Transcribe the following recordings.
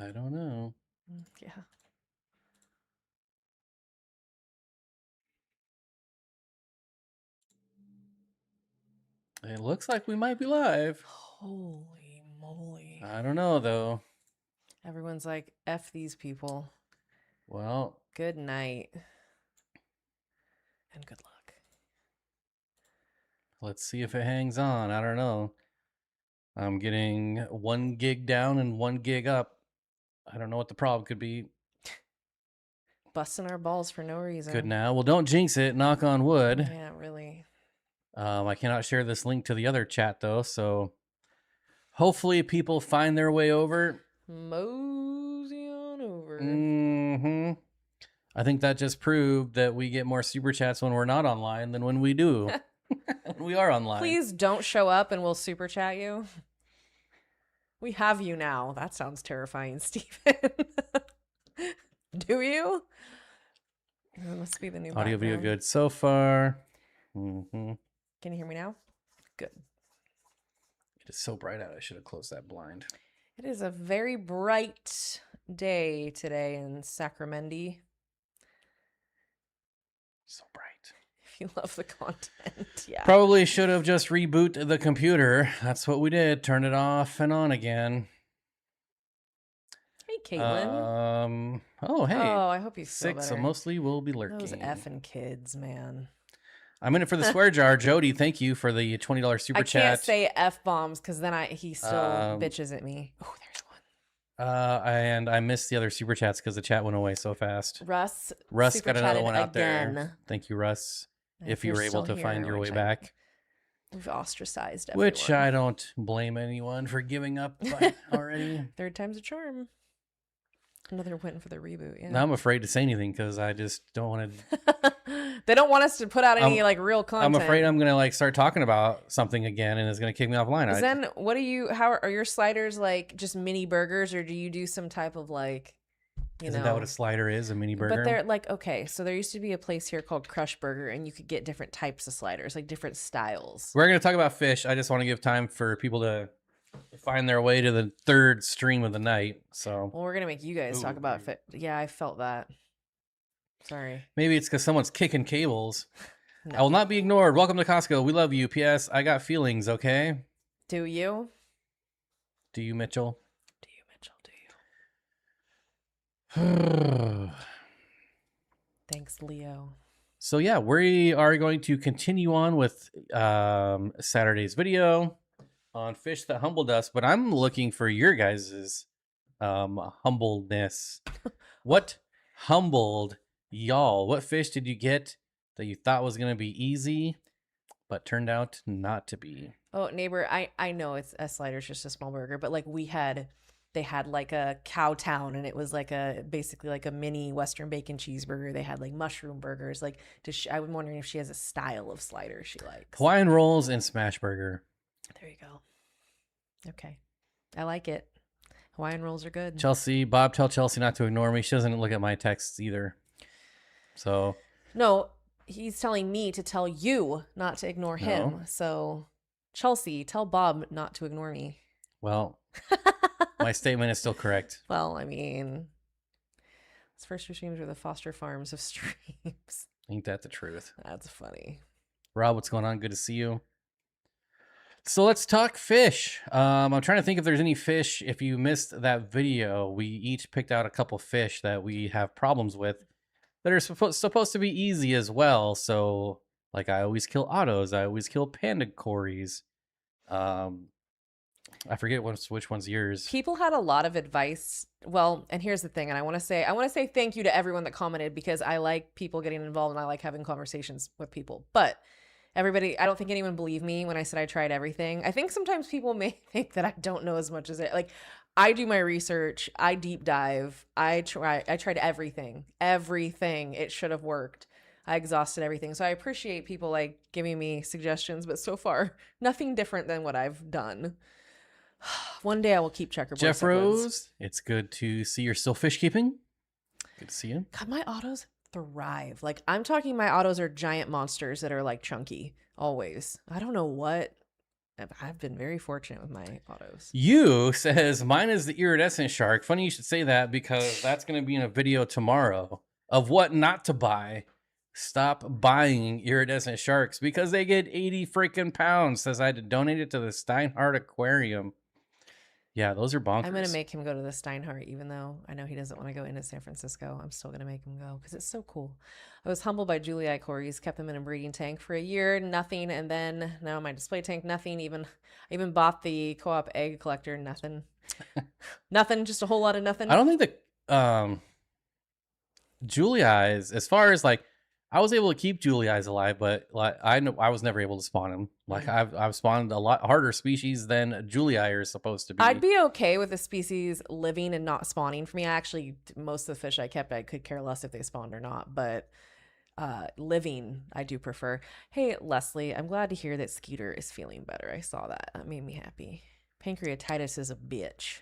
I don't know. Yeah. It looks like we might be live. Holy moly. I don't know, though. Everyone's like, F these people. Well, Good night. And good luck. let's see if it hangs on. I don't know. I'm getting 1 gig down and 1 gig up. I don't know what the problem could be. Busting our balls for no reason. Good now. Well, don't jinx it. Knock on wood. Yeah, really. I cannot share this link to the other chat, though, so hopefully people find their way over. Mosey on over. Mm-hmm. I think that just proved that we get more super chats when we're not online than when we do. When we are online. Please don't show up and we'll super chat you. We have you now. That sounds terrifying, Stephen. Do you? That must be the new Audio video background. good so far. Mm-hmm. Can you hear me now? Good. It is so bright out. I should have closed that blind. It is a very bright day today in Sacramento. So bright. If you love the content, yeah. Probably should have just rebooted the computer. That's what we did. Turn it off and on again. Hey, Caitlin. Oh, hey. Oh, I hope you feel 6, better. so mostly will be lurking. Those effing kids, man. I'm in it for the swear jar. Jody, thank you for the $20 super chat. I can't say F-bombs because then he still bitches at me. Oh, there's one. And I missed the other super chats because the chat went away so fast. Russ got another one out again. there. Thank you, Russ. If you you're were able still to here, find your way back. We've ostracized everyone. Which I don't blame anyone for giving up already. Third time's a charm. Another win for the reboot, yeah. Now I'm afraid to say anything because I just don't want to. They don't want us to put out any real content. I'm afraid I'm gonna start talking about something again, and it's gonna kick me offline. Then what do you? How are your sliders like? Just mini burgers, or do you do some type of Isn't that what a slider is? A mini burger? But they're like, okay, so there used to be a place here called Crush Burger, and you could get different types of sliders, like different styles. We're gonna talk about fish. I just want to give time for people to find their way to the third stream of the night. So well, we're gonna make you guys talk about fit. Yeah, I felt that. Sorry. Maybe it's because someone's kicking cables. No. I will not be ignored. Welcome to Costco. We love you. P.S. I got feelings. Okay. Do you? Do you, Mitchell? Do you, Mitchell? Do you? Thanks, Leo. So yeah, we are going to continue on with Saturday's video on fish that humbled us, but I'm looking for your guys's humbleness. What humbled y'all? What fish did you get that you thought was going to be easy, but turned out not to be? Oh, neighbor, I know it's a slider's just a small burger, but like they had like a Cowtown, and it was like basically like a mini Western bacon cheeseburger. They had like mushroom burgers. Like, I'm wondering if she has a style of slider she likes. Hawaiian rolls and smash burger. There you go. Okay, I like it. Hawaiian rolls are good. Chelsea, Bob, tell Chelsea not to ignore me. She doesn't look at my texts either. So no, he's telling me to tell you not to ignore him. No. So Chelsea, tell Bob not to ignore me. Well, my statement is still correct. Well, I mean, his first two streams are the Foster Farms of streams. Ain't that the truth? That's funny. Rob, what's going on? Good to see you. So let's talk fish. I'm trying to think if there's any fish. If you missed that video, we each picked out a couple fish that we have problems with that are supposed to be easy as well. So, like, I always kill ottos. I always kill panda cories. I forget which one's yours. People had a lot of advice. Well, and here's the thing, and I want to say thank you to everyone that commented, because I like people getting involved and I like having conversations with people. But everybody, I don't think anyone believed me when I said I tried everything. I think sometimes people may think that I don't know as much as it. Like, I do my research, I deep dive, I tried everything. It should have worked. I exhausted everything. So I appreciate people like giving me suggestions, but so far nothing different than what I've done. One day I will keep checkerboard. Jeff Rose, it's good to see you're still fish keeping. Good to see you. God, my autos thrive. Like, I'm talking, my autos are giant monsters that are like chunky always. I don't know what I've been very fortunate with my autos. You says mine is the iridescent shark. Funny you should say that because that's going to be in a video tomorrow of what not to buy. Stop buying iridescent sharks because they get 80 freaking pounds. Says I had to donate it to the Steinhardt Aquarium. Yeah, those are bonkers. I'm going to make him go to the Steinhardt, even though I know he doesn't want to go into San Francisco. I'm still going to make him go because it's so cool. I was humbled by Julia Corey's, kept them in a breeding tank for a year, nothing. And then now my display tank, nothing. I even bought the co-op egg collector, nothing. Nothing, just a whole lot of nothing. I don't think that Julia is, as far as like, I was able to keep Julia's alive, but like I know I was never able to spawn him. Like I've spawned a lot harder species than Julia is supposed to be. I'd be okay with a species living and not spawning. For me, most of the fish I kept, I could care less if they spawned or not. But living, I do prefer. Hey, Leslie, I'm glad to hear that Skeeter is feeling better. I saw that. That made me happy. Pancreatitis is a bitch.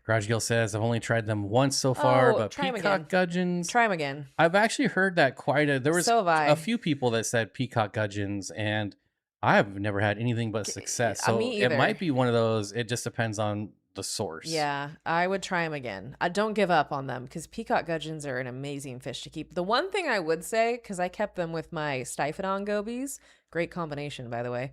Garage Gill says, I've only tried them once so far, but peacock gudgeons. Try them again. I've actually heard that there was a few people that said peacock gudgeons, and I've never had anything but success. So it might be one of those. It just depends on the source. Yeah, I would try them again. I don't give up on them because peacock gudgeons are an amazing fish to keep. The one thing I would say, because I kept them with my Stiphodon gobies, great combination, by the way.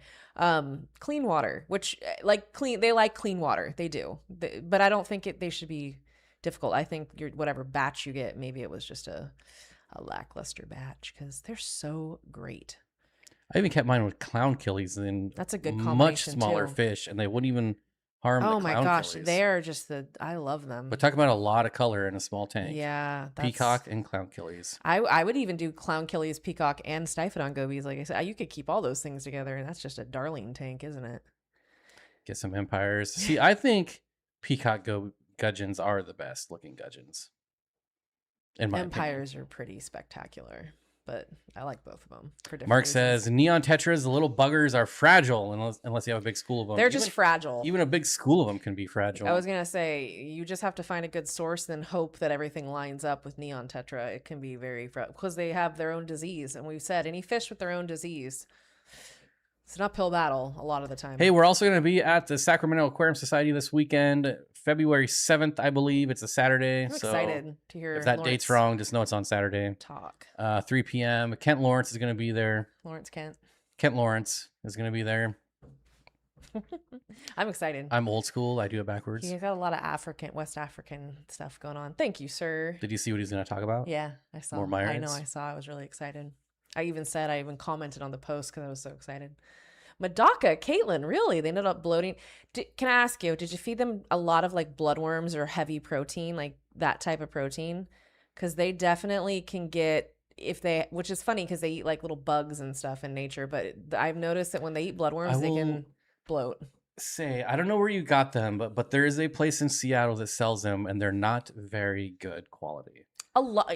Clean water, which they like clean water. They do. But I don't think they should be difficult. I think whatever batch you get, maybe it was just a lackluster batch because they're so great. I even kept mine with clown killies and that's a good much smaller fish, and they wouldn't even harm the clown killies. Oh my gosh, they are just I love them. But talk about a lot of color in a small tank. Yeah. Peacock and clown killies. I would even do clown killies, peacock, and Stiphodon gobies. Like I said, you could keep all those things together, and that's just a darling tank, isn't it? Get some empires. See, I think peacock gudgeons are the best looking gudgeons. In my empires opinion. Are pretty spectacular. But I like both of them for different Mark reasons. says neon tetras, the little buggers, are fragile unless you have a big school of them. They're just fragile. Even a big school of them can be fragile. I was gonna say you just have to find a good source, then hope that everything lines up with neon tetra. It can be very because they have their own disease, and we've said any fish with their own disease. It's an uphill battle a lot of the time. Hey, we're also going to be at the Sacramento Aquarium Society this weekend, February 7th, I believe. It's a Saturday. I'm excited to hear if that date's wrong, just know it's on Saturday. Talk. 3 p.m. Kent Lawrence is going to be there. Kent Lawrence is going to be there. I'm excited. I'm old school. I do it backwards. You got a lot of West African stuff going on. Thank you, sir. Did you see what he's going to talk about? Yeah, I saw. More Myriads? I know, I saw. I was really excited. I even commented on the post because I was so excited. Medaka, Caitlin, really? They ended up bloating. Can I ask you, did you feed them a lot of like bloodworms or heavy protein, like that type of protein? Because they definitely can get, which is funny because they eat like little bugs and stuff in nature, but I've noticed that when they eat bloodworms, they can bloat. I don't know where you got them, but there is a place in Seattle that sells them, and they're not very good quality.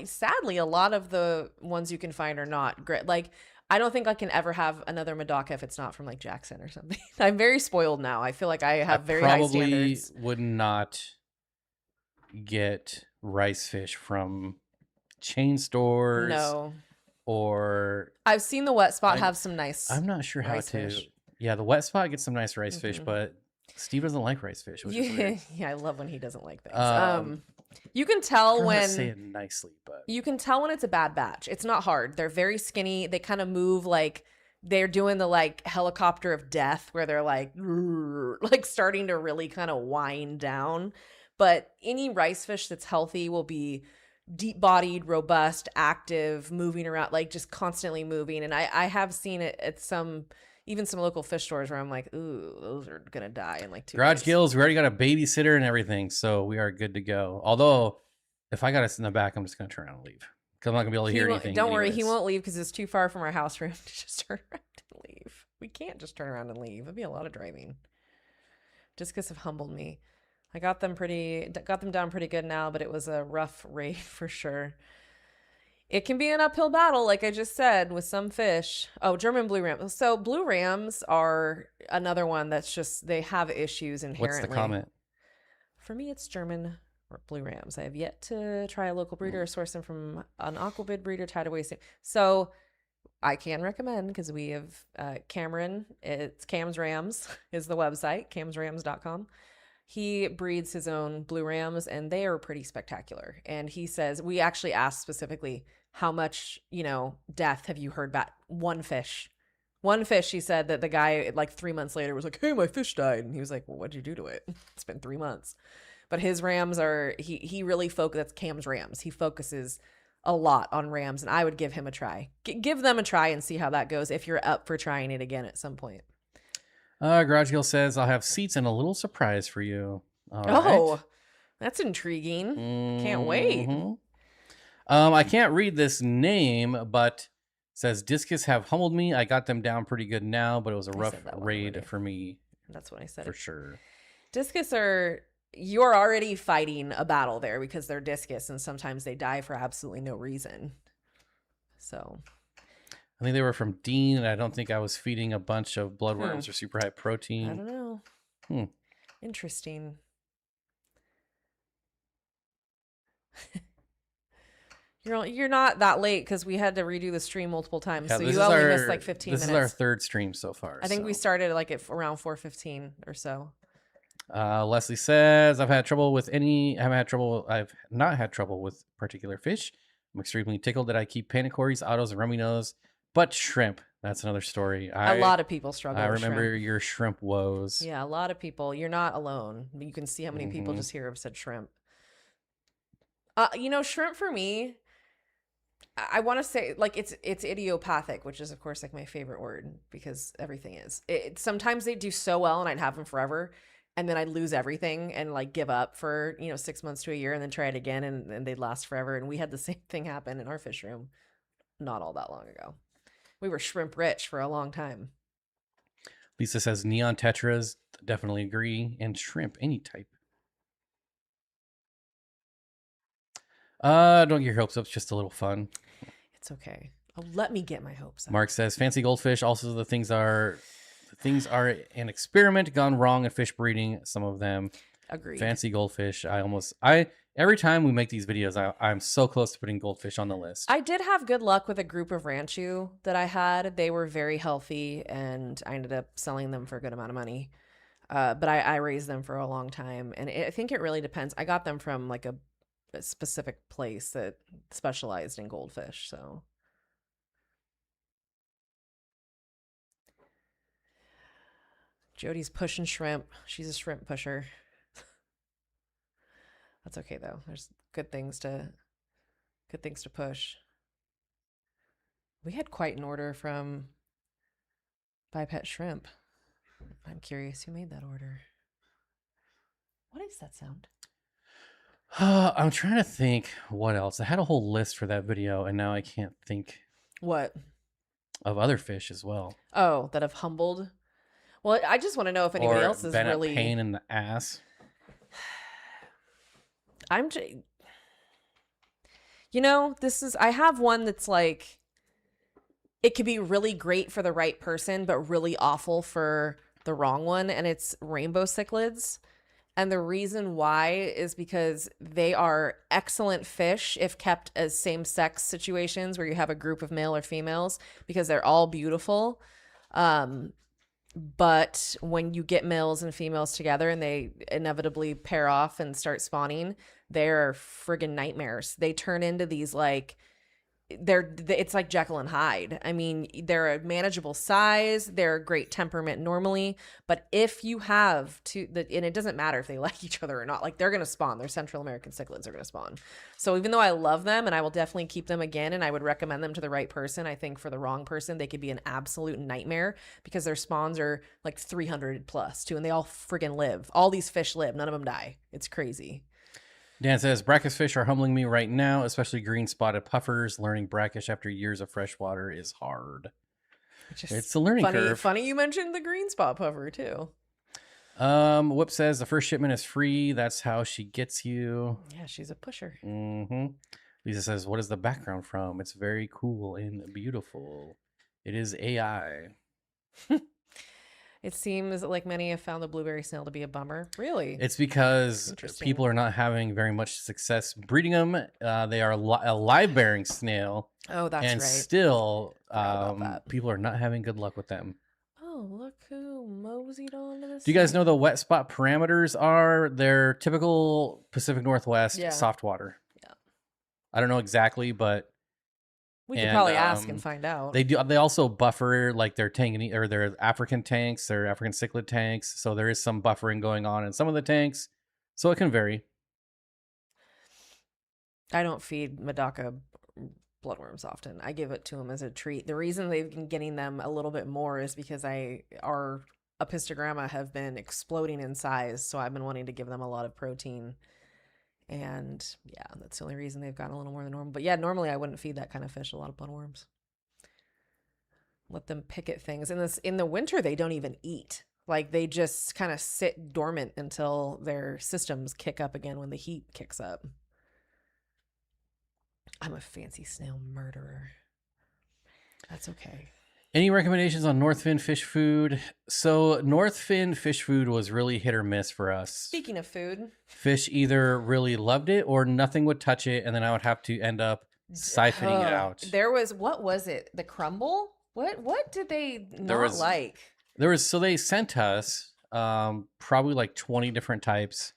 Sadly, a lot of the ones you can find are not great. Like, I don't think I can ever have another Medaka if it's not from like Jackson or something. I'm very spoiled now. I feel like I have very high standards. Probably would not get rice fish from chain stores. No. Or I've seen the Wet Spot have some nice. I'm not sure how to. Fish. Yeah, the Wet Spot gets some nice rice fish, but Steve doesn't like rice fish. Which is weird. Yeah, I love when he doesn't like things. You can tell when say it nicely, but you can tell when it's a bad batch. It's not hard. They're very skinny. They kind of move like they're doing the like helicopter of death, where they're like starting to really kind of wind down. But any rice fish that's healthy will be deep-bodied, robust, active, moving around, like just constantly moving. And I have seen it at even some local fish stores where I'm like, ooh, those are gonna die in like 2 Garage days. Gills, we already got a babysitter and everything, so we are good to go. Although, if I got us in the back, I'm just gonna turn around and leave because I'm not gonna be able to hear anything. Don't worry, he won't leave because it's too far from our house for him to just turn around and leave. We can't just turn around and leave. It'd be a lot of driving. Just because of humbled me. I got them down pretty good now, but it was a rough raid for sure. It can be an uphill battle, like I just said, with some fish. Oh, German blue rams. So blue rams are another one that's just, they have issues inherently. What's the comment? For me, it's German blue rams. I have yet to try a local breeder or source them from an aquabid breeder tied away. So I can recommend because we have Cameron. It's Cam's Rams is the website, camsrams.com. He breeds his own blue rams and they are pretty spectacular. And he says, we actually asked specifically, how much, death have you heard about? One fish. One fish, he said that the guy like 3 months later was like, hey, my fish died. And he was like, well, what'd you do to it? It's been 3 months. But his rams are, he really that's Cam's Rams. He focuses a lot on rams and I would give him a try. Give them a try and see how that goes if you're up for trying it again at some point. Garage Gill says, I'll have seats and a little surprise for you. All Oh, right. that's intriguing. Can't wait. I can't read this name, but it says Discus have humbled me. I got them down pretty good now, but it was a rough raid for me. That's what I said. For sure. Discus you're already fighting a battle there because they're discus and sometimes they die for absolutely no reason. So I think they were from Dean, and I don't think I was feeding a bunch of bloodworms or super high protein. I don't know. Interesting. You're not that late because we had to redo the stream multiple times, so you only missed like 15 minutes. This is our third stream so far. I think we started like at around 4:15 or so. Leslie says, I've not had trouble with particular fish. I'm extremely tickled that I keep panicories, autos, and rummy nose, but shrimp. That's another story. A lot of people struggle with remember shrimp. your shrimp woes. Yeah, a lot of people. You're not alone. You can see how many people just here have said shrimp. Shrimp for me, I want to say like it's idiopathic, which is of course like my favorite word because everything is. Sometimes they do so well and I'd have them forever. And then I'd lose everything and like give up for, 6 months to a year and then try it again and they'd last forever. And we had the same thing happen in our fish room not all that long ago. We were shrimp rich for a long time. Lisa says neon tetras, definitely agree. And shrimp, any type. Don't get your hopes up. It's just a little fun. It's okay. Let me get my hopes up. Mark says fancy goldfish. Also, the things are an experiment gone wrong in fish breeding. Some of them. Agreed. Fancy goldfish. Every time we make these videos, I'm so close to putting goldfish on the list. I did have good luck with a group of Ranchu that I had. They were very healthy and I ended up selling them for a good amount of money. But I raised them for a long time. And I think it really depends. I got them from like a specific place that specialized in goldfish. So Jody's pushing shrimp. She's a shrimp pusher. That's okay though. There's good things to push. We had quite an order from Bipet Shrimp. I'm curious who made that order. What is that sound? I'm trying to think what else. I had a whole list for that video and now I can't think. What? Of other fish as well. Oh, that have humbled. Well, I just want to know if anybody else is really a pain in the ass. I have one that's like, it could be really great for the right person, but really awful for the wrong one. And it's rainbow cichlids. And the reason why is because they are excellent fish if kept as same-sex situations where you have a group of male or females because they're all beautiful. But when you get males and females together and they inevitably pair off and start spawning, they're friggin' nightmares. They turn into these like it's like Jekyll and Hyde. I mean, they're a manageable size. They're a great temperament normally. But if you have and it doesn't matter if they like each other or not, like they're going to spawn. They're Central American cichlids are going to spawn. So even though I love them and I will definitely keep them again and I would recommend them to the right person, I think for the wrong person, they could be an absolute nightmare because their spawns are like 300 plus too. And they all friggin' live. All these fish live. None of them die. It's crazy. Dan says, brackish fish are humbling me right now, especially green spotted puffers. Learning brackish after years of freshwater is hard. It's a learning curve. Funny you mentioned the green spot puffer too. Whoop says the first shipment is free. That's how she gets you. Yeah, she's a pusher. Lisa says, what is the background from? It's very cool and beautiful. It is AI. It seems like many have found the blueberry snail to be a bummer. Really? It's because Interesting. people are not having very much success breeding them. They are a live-bearing snail, Oh, that's and right. still, Forgot about that. people are not having good luck with them. Oh, look who moseyed on to this. Do you guys know the wet spot parameters are? They're typical Pacific Northwest Yeah. soft water. Yeah. I don't know exactly, but we could probably ask and find out. They do. They also buffer like their Tanganyika or their African tanks, their African cichlid tanks. So there is some buffering going on in some of the tanks, so it can vary. I don't feed Medaka bloodworms often. I give it to them as a treat. The reason they've been getting them a little bit more is because our apistogramma have been exploding in size, so I've been wanting to give them a lot of protein. And yeah, that's the only reason they've gotten a little more than normal. But yeah, normally I wouldn't feed that kind of fish a lot of bloodworms. Let them pick at things. In the winter, they don't even eat. Like they just kind of sit dormant until their systems kick up again when the heat kicks up. I'm a fancy snail murderer. That's okay. Any recommendations on North Fin fish food? So North Fin fish food was really hit or miss for us. Speaking of food, fish either really loved it or nothing would touch it, and then I would have to end up siphoning it out. What was it? The crumble? What did they not like? So they sent us probably like 20 different types,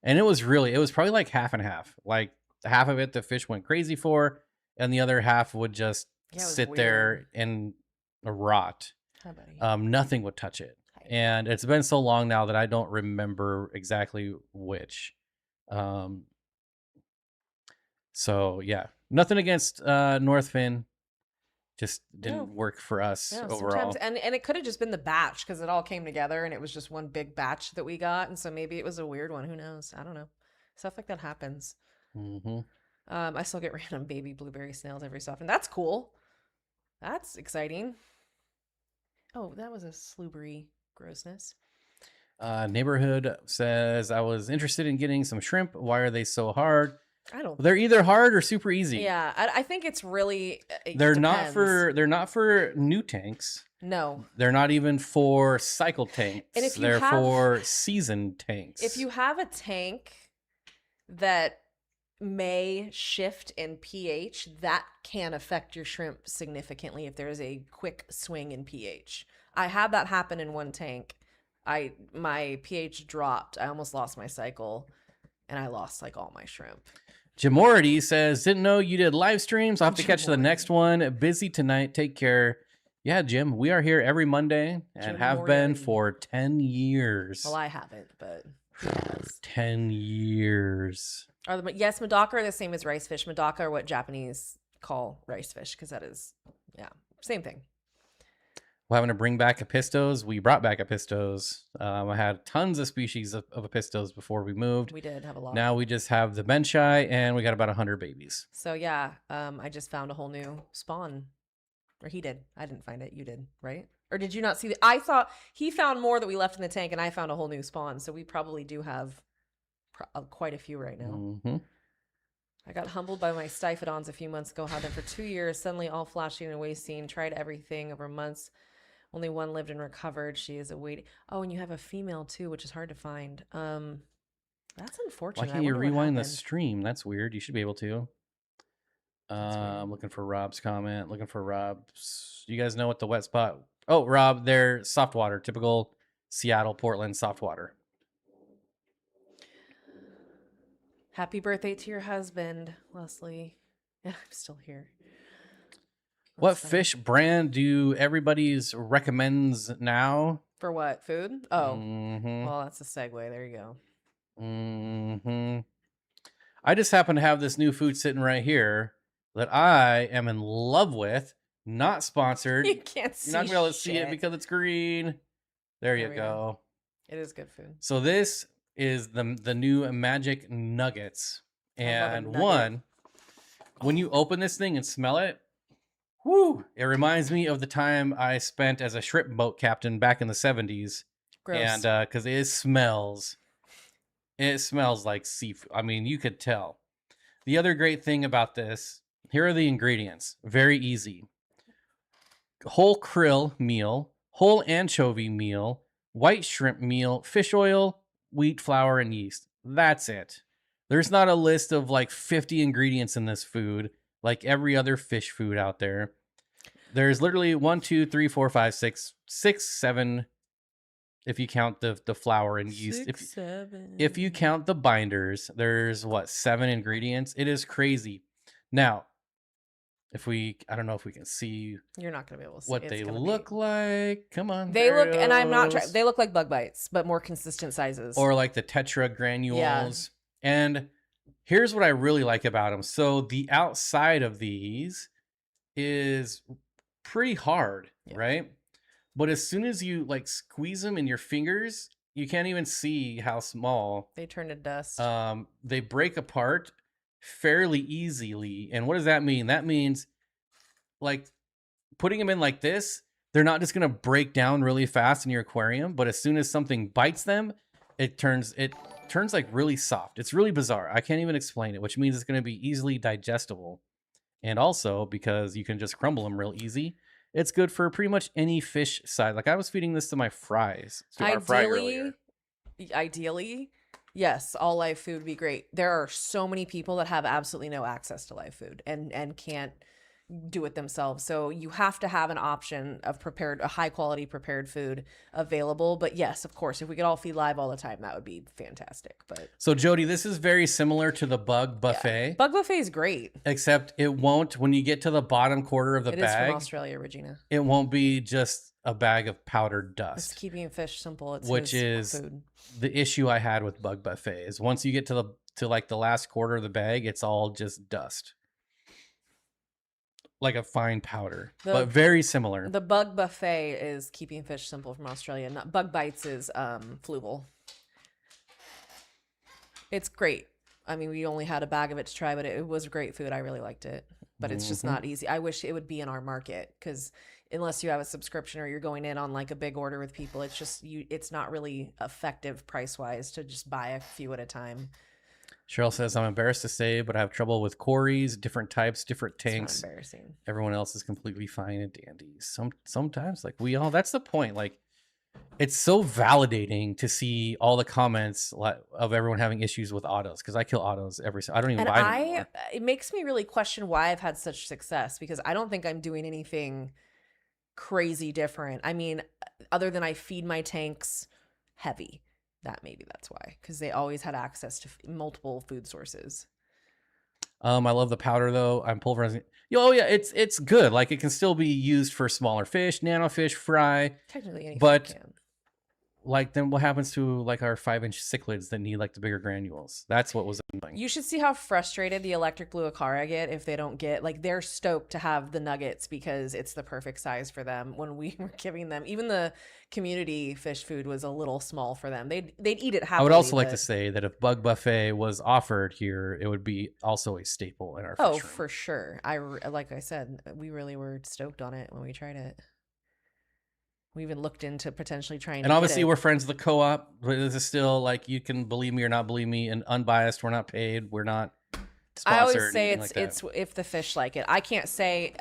and it was probably like half and half. Like half of it the fish went crazy for, and the other half would just sit there and rot. Hi, buddy. Nothing would touch it. And it's been so long now that I don't remember exactly which. So yeah, nothing against North Fin. Just didn't work for us overall. And it could have just been the batch because it all came together and it was just one big batch that we got. And so maybe it was a weird one. Who knows? I don't know. Stuff like that happens. Mm-hmm. I still get random baby blueberry snails every so often. That's cool. That's exciting. Oh, that was a slubbery grossness. Neighborhood says, I was interested in getting some shrimp. Why are they so hard? They're either hard or super easy. Yeah, I think it's really. They're not for new tanks. No, they're not even for cycle tanks. And if they're for seasoned tanks. If you have a tank that may shift in pH, that can affect your shrimp significantly if there's a quick swing in pH. I had that happen in one tank. My pH dropped. I almost lost my cycle, and I lost like all my shrimp. Jamority says, didn't know you did live streams. I'll have to catch the next one. Busy tonight. Take care. Yeah, Jim, we are here every Monday and have been for 10 years. Well, I haven't, but 10 years. Yes, Medaka are the same as rice fish. Medaka are what Japanese call rice fish because that is, same thing. We're having to bring back apistos. We brought back apistos. I had tons of species of apistos before we moved. We did have a lot. Now we just have the benchai, and we got about 100 babies. So yeah, I just found a whole new spawn. Or he did. I didn't find it. You did, right? Or did you not see I thought he found more that we left in the tank, and I found a whole new spawn. So we probably do have quite a few right now. Mm-hmm. I got humbled by my Stiphodons a few months ago. Had them for 2 years. Suddenly all flashing and wasting. Tried everything over months. Only one lived and recovered. She is awaiting. Oh, and you have a female too, which is hard to find. That's unfortunate. Why can't you rewind the stream? That's weird. You should be able to. I'm looking for Rob's comment. Looking for Rob's. You guys know what the wet spot? Oh, Rob, they're soft water. Typical Seattle, Portland soft water. Happy birthday to your husband, Leslie. Yeah, I'm still here. What fish brand do everybody's recommends now? For what? Food? Oh. Mm-hmm. Well, that's a segue. There you go. Mm-hmm. I just happen to have this new food sitting right here that I am in love with. Not sponsored. You can't see. You're not going to be able to see it because it's green. There you go. It is good food. So this is the new Magic Nuggets. And when you open this thing and smell it, whoo! It reminds me of the time I spent as a shrimp boat captain back in the 70s. Gross. And because it smells like seafood. I mean, you could tell. The other great thing about this, here are the ingredients. Very easy. Whole krill meal, whole anchovy meal, white shrimp meal, fish oil, wheat flour, and yeast. That's it. There's not a list of like 50 ingredients in this food like every other fish food out there. There's literally 1, 2, 3, 4, 5, 6, 6, 7. If you count the flour and yeast. 6, If you 7. count the binders, there's what, 7 ingredients? It is crazy. Now, I don't know if we can see You're not gonna be able to see. what It's they gonna look like. Come on. They there look, it and I'm not. goes. They look like bug bites, but more consistent sizes. Or like the tetra granules. And here's what I really like about them. So the outside of these is pretty hard, Yeah. right? But as soon as you like squeeze them in your fingers, you can't even see how small they turn to dust. they break apart fairly easily. And what does that mean? That means like putting them in like this, they're not just going to break down really fast in your aquarium, but as soon as something bites them, it turns like really soft. It's really bizarre. I can't even explain it, which means it's going to be easily digestible. And also because you can just crumble them real easy, it's good for pretty much any fish size. Like I was feeding this to my fries. To our fry earlier. Ideally, yes, all live food would be great. There are so many people that have absolutely no access to live food and can't do it themselves. So you have to have an option of a high quality prepared food available. But yes, of course, if we could all feed live all the time, that would be fantastic. But so Jody, this is very similar to the bug buffet. Yeah. Bug buffet is great. Except it won't, when you get to the bottom quarter of the bag. It is from Australia, Regina. It won't be just a bag of powdered dust. It's keeping fish simple. It's which is food. The issue I had with bug buffet is once you get to like the last quarter of the bag, it's all just dust. Like a fine powder, but very similar. The bug buffet is keeping fish simple from Australia. Not bug bites is Fluval. It's great. I mean, we only had a bag of it to try, but it was great food. I really liked it, but it's just not easy. I wish it would be in our market because unless you have a subscription or you're going in on like a big order with people, it's just it's not really effective price wise to just buy a few at a time. Cheryl says, I'm embarrassed to say, but I have trouble with quarries, different types, different tanks. It's not embarrassing. Everyone else is completely fine and dandy. Sometimes, like we all, that's the point. Like, it's so validating to see all the comments of everyone having issues with autos because I kill autos I don't even buy them anymore. It makes me really question why I've had such success because I don't think I'm doing anything crazy different. I mean, other than I feed my tanks heavy. That's why, because they always had access to multiple food sources. I love the powder though. I'm pulverizing. Oh yeah, it's good. Like it can still be used for smaller fish, nanofish, fry. Technically, anything can. Like then what happens to like our 5-inch cichlids that need like the bigger granules? That's what was annoying. You should see how frustrated the electric blue acara get if they don't get, like, they're stoked to have the nuggets because it's the perfect size for them. When we were giving them, even the community fish food was a little small for them. They'd eat it happily. I would also like to say that if bug buffet was offered here, it would be also a staple in our fish room. For sure. Like I said, we really were stoked on it when we tried it. We even looked into potentially trying and obviously we're friends of the co-op, but this is still like, you can believe me or not believe me, and unbiased. We're not paid. We're not sponsored. I always say it's if the fish like it. I can say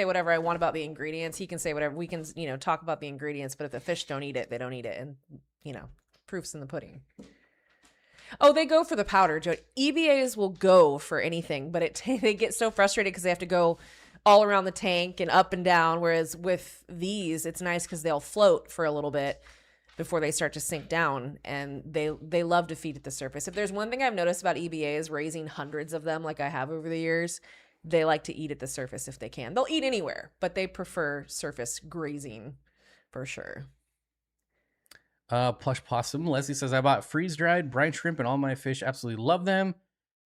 whatever I want about the ingredients. He can say whatever. We can, talk about the ingredients, but if the fish don't eat it, they don't eat it. And, proof's in the pudding. Oh, they go for the powder, Joe. EBAs will go for anything, but they get so frustrated because they have to go all around the tank and up and down. Whereas with these, it's nice because they'll float for a little bit before they start to sink down, and they love to feed at the surface. If there's one thing I've noticed about EBAs, raising hundreds of them like I have over the years, they like to eat at the surface if they can. They'll eat anywhere, but they prefer surface grazing for sure. Plush Possum. Leslie says, I bought freeze-dried brine shrimp and all my fish absolutely love them.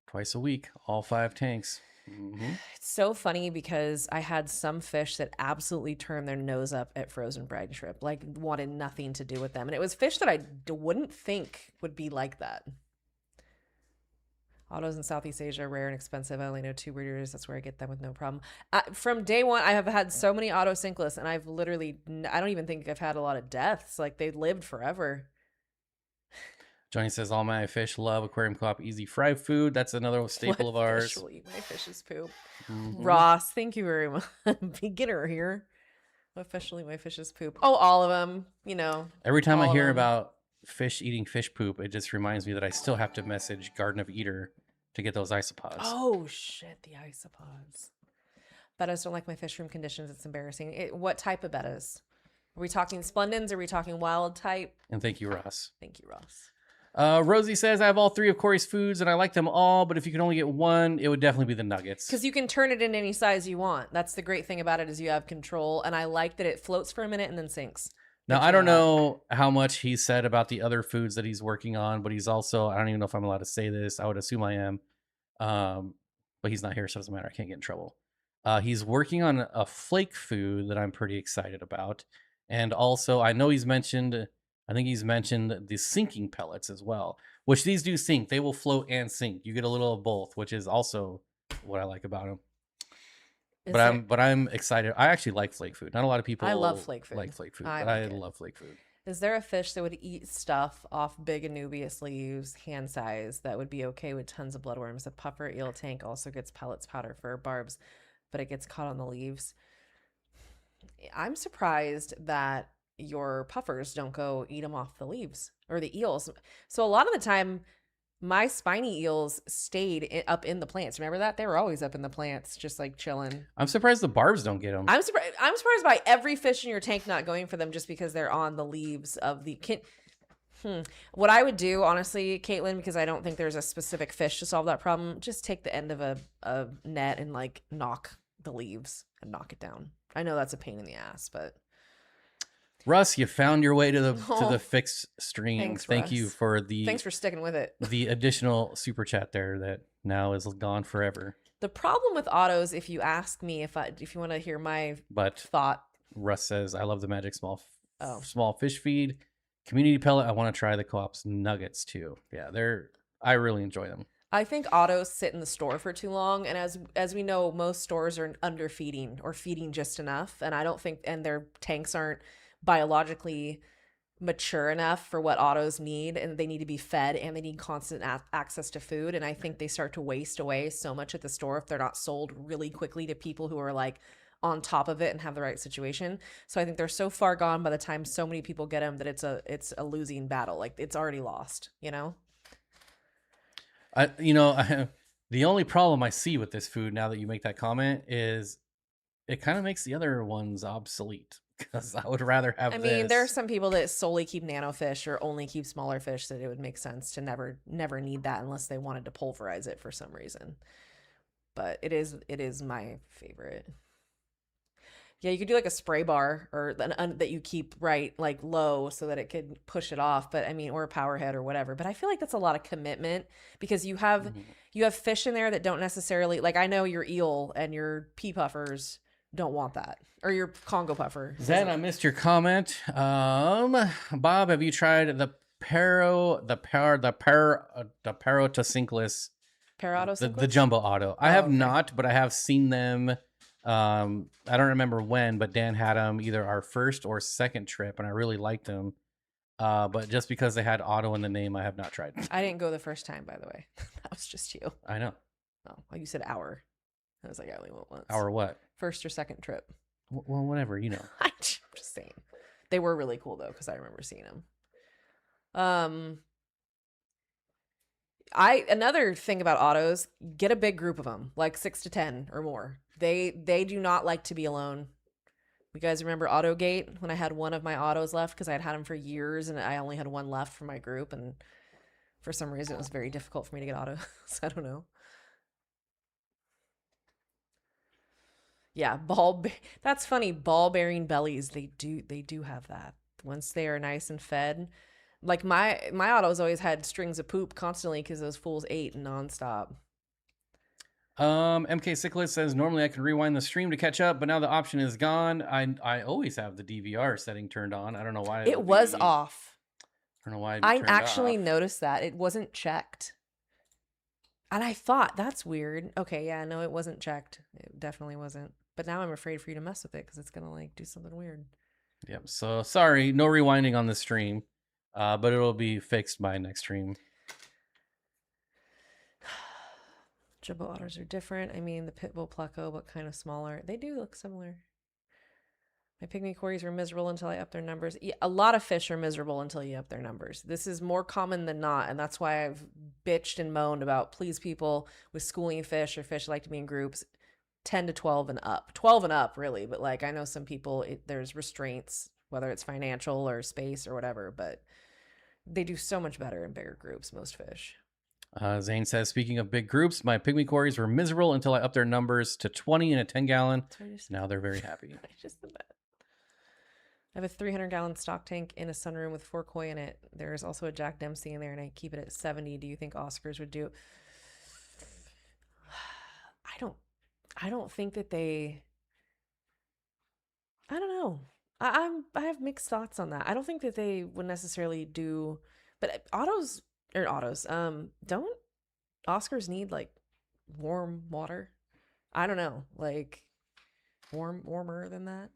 Twice a week, all 5 tanks. Mm-hmm. It's so funny because I had some fish that absolutely turned their nose up at frozen brine shrimp, like wanted nothing to do with them. And it was fish that I wouldn't think would be like that. Autos in Southeast Asia are rare and expensive. I only know 2 breeders. That's where I get them with no problem. From day one, I have had so many auto cinchlus, and I've literally, I don't even think I've had a lot of deaths. Like, they lived forever. Johnny says, all my fish love Aquarium Co-op Easy Fry Food. That's another staple of ours. Fish will eat my fish's poop. Mm-hmm. Ross, thank you very much. Beginner here. Officially, my fishes poop. Oh, all of them. You know. Every time I all of hear them. about fish eating fish poop, it just reminds me that I still have to message Garden of Eater to get those isopods. Oh shit, the isopods. Bettas don't like my fish room conditions. It's embarrassing. What type of bettas? Are we talking splendens? Are we talking wild type? And thank you, Ross. Thank you, Ross. Rosie says, I have all 3 of Corey's foods and I like them all, but if you could only get one, it would definitely be the nuggets. Because you can turn it in any size you want. That's the great thing about it is you have control. And I like that it floats for a minute and then sinks. Now, I don't know how much he said about the other foods that he's working on, but he's also, I don't even know if I'm allowed to say this. I would assume I am. But he's not here, so it doesn't matter. I can't get in trouble. He's working on a flake food that I'm pretty excited about. And also, I think he's mentioned the sinking pellets as well, which these do sink. They will float and sink. You get a little of both, which is also what I like about them. But I'm excited. I actually like flake food. Not a lot of people. I love flake food. Like flake food, but I love flake food. Is there a fish that would eat stuff off big anubias leaves, hand size, that would be okay with tons of bloodworms? A puffer eel tank also gets pellets powder for barbs, but it gets caught on the leaves. I'm surprised that your puffers don't go eat them off the leaves, or the eels. So a lot of the time, my spiny eels stayed up in the plants. Remember that? They were always up in the plants, just like chilling. I'm surprised the barbs don't get them. I'm surprised by every fish in your tank not going for them just because they're on the leaves of the... What I would do, honestly, Caitlin, because I don't think there's a specific fish to solve that problem, just take the end of a net and like knock the leaves and knock it down. I know that's a pain in the ass, but... Russ, you found your way to the fixed stream. Thanks, Thank Russ. you for the... Thanks for sticking with it. The additional super chat there that now is gone forever. The problem with autos, if you ask me, if you want to hear my thought... Russ says, I love the magic small fish feed. Community pellet, I want to try the co-op's nuggets too. Yeah, I really enjoy them. I think autos sit in the store for too long, and as we know, most stores are underfeeding or feeding just enough, and I don't think, and their tanks aren't biologically mature enough for what autos need, and they need to be fed and they need constant access to food, and I think they start to waste away so much at the store if they're not sold really quickly to people who are like on top of it and have the right situation. So I think they're so far gone by the time so many people get them that it's a losing battle. Like it's already lost, you know? The only problem I see with this food now that you make that comment is it kind of makes the other ones obsolete, because I would rather have this. There are some people that solely keep nano fish or only keep smaller fish that it would make sense to never need that unless they wanted to pulverize it for some reason. But it is my favorite. Yeah, you could do like a spray bar or that you keep right like low so that it could push it off. But or a power head or whatever. But I feel like that's a lot of commitment because you have fish in there that don't necessarily, like, I know your eel and your pea puffers don't want that, or your Congo puffer. Zen, I missed your comment. Bob, have you tried the Paratosinkless? The jumbo auto. I have not, but I have seen them. I don't remember when, but Dan had them either our first or second trip, and I really liked them. But just because they had auto in the name, I have not tried. I didn't go the first time, by the way. That was just you. I know. Oh, well, you said our. I was like, I only went once. Our what? First or second trip. Well, whatever, you know. I'm just saying. They were really cool though, because I remember seeing them. Another thing about autos, get a big group of them, like 6 to 10 or more. They do not like to be alone. You guys remember Autogate when I had one of my autos left because I had them for years and I only had one left for my group, and for some reason it was very difficult for me to get autos. I don't know. Yeah, that's funny. Ball bearing bellies, they do have that. Once they are nice and fed. Like my autos always had strings of poop constantly because those fools ate nonstop. MK Cichlid says, normally I can rewind the stream to catch up, but now the option is gone. I always have the DVR setting turned on. I don't know why it was off. I don't know why I actually noticed that it wasn't checked, and I thought that's weird. Okay, yeah, no, it wasn't checked. It definitely wasn't. But now I'm afraid for you to mess with it because it's gonna like do something weird. Yep. So sorry, no rewinding on the stream, but it'll be fixed by next stream. Jumbo otters are different. The Pitbull Pleco, but kind of smaller. They do look similar. My pygmy cories were miserable until I upped their numbers. Yeah, a lot of fish are miserable until you up their numbers. This is more common than not, and that's why I've bitched and moaned about, please, people with schooling fish or fish that like to be in groups, 10 to 12 and up. 12 and up, really, but like I know some people, there's restraints, whether it's financial or space or whatever, but they do so much better in bigger groups, most fish. Zane says, speaking of big groups, my pygmy cories were miserable until I upped their numbers to 20 in a 10-gallon. Now they're very happy. Just the best. I have a 300-gallon stock tank in a sunroom with 4 koi in it. There's also a Jack Dempsey in there, and I keep it at 70. Do you think Oscars would do? I don't think that they. I don't know. I have mixed thoughts on that. I don't think that they would necessarily do, but don't Oscars need like warm water? I don't know, like warmer than that.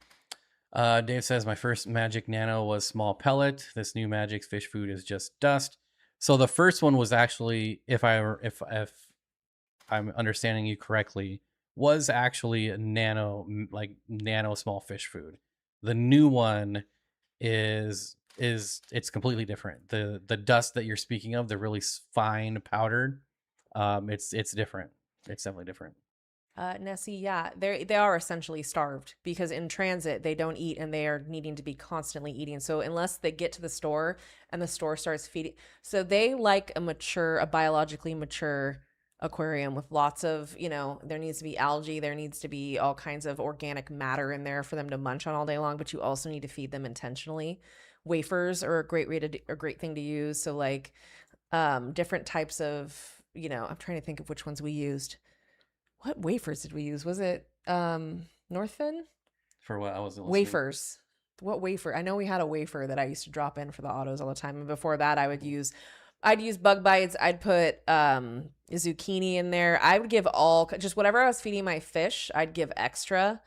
Dave says, my first Magic Nano was small pellet. This new Magic's fish food is just dust. So the first one was actually, if I'm understanding you correctly, was actually a nano small fish food. The new one is it's completely different. The dust that you're speaking of, the really fine powdered, it's different. It's definitely different. Nessie, yeah, they are essentially starved because in transit they don't eat and they are needing to be constantly eating. So unless they get to the store and the store starts feeding, so they like a biologically mature aquarium with lots of, there needs to be algae, there needs to be all kinds of organic matter in there for them to munch on all day long, but you also need to feed them intentionally. Wafers are a great thing to use. So like different types of, I'm trying to think of which ones we used. What wafers did we use? Was it Northfin? For what? I wasn't listening. Wafers. What wafer? I know we had a wafer that I used to drop in for the autos all the time. And before that, I'd use bug bites. I'd put zucchini in there. I would give just whatever I was feeding my fish, I'd give extra.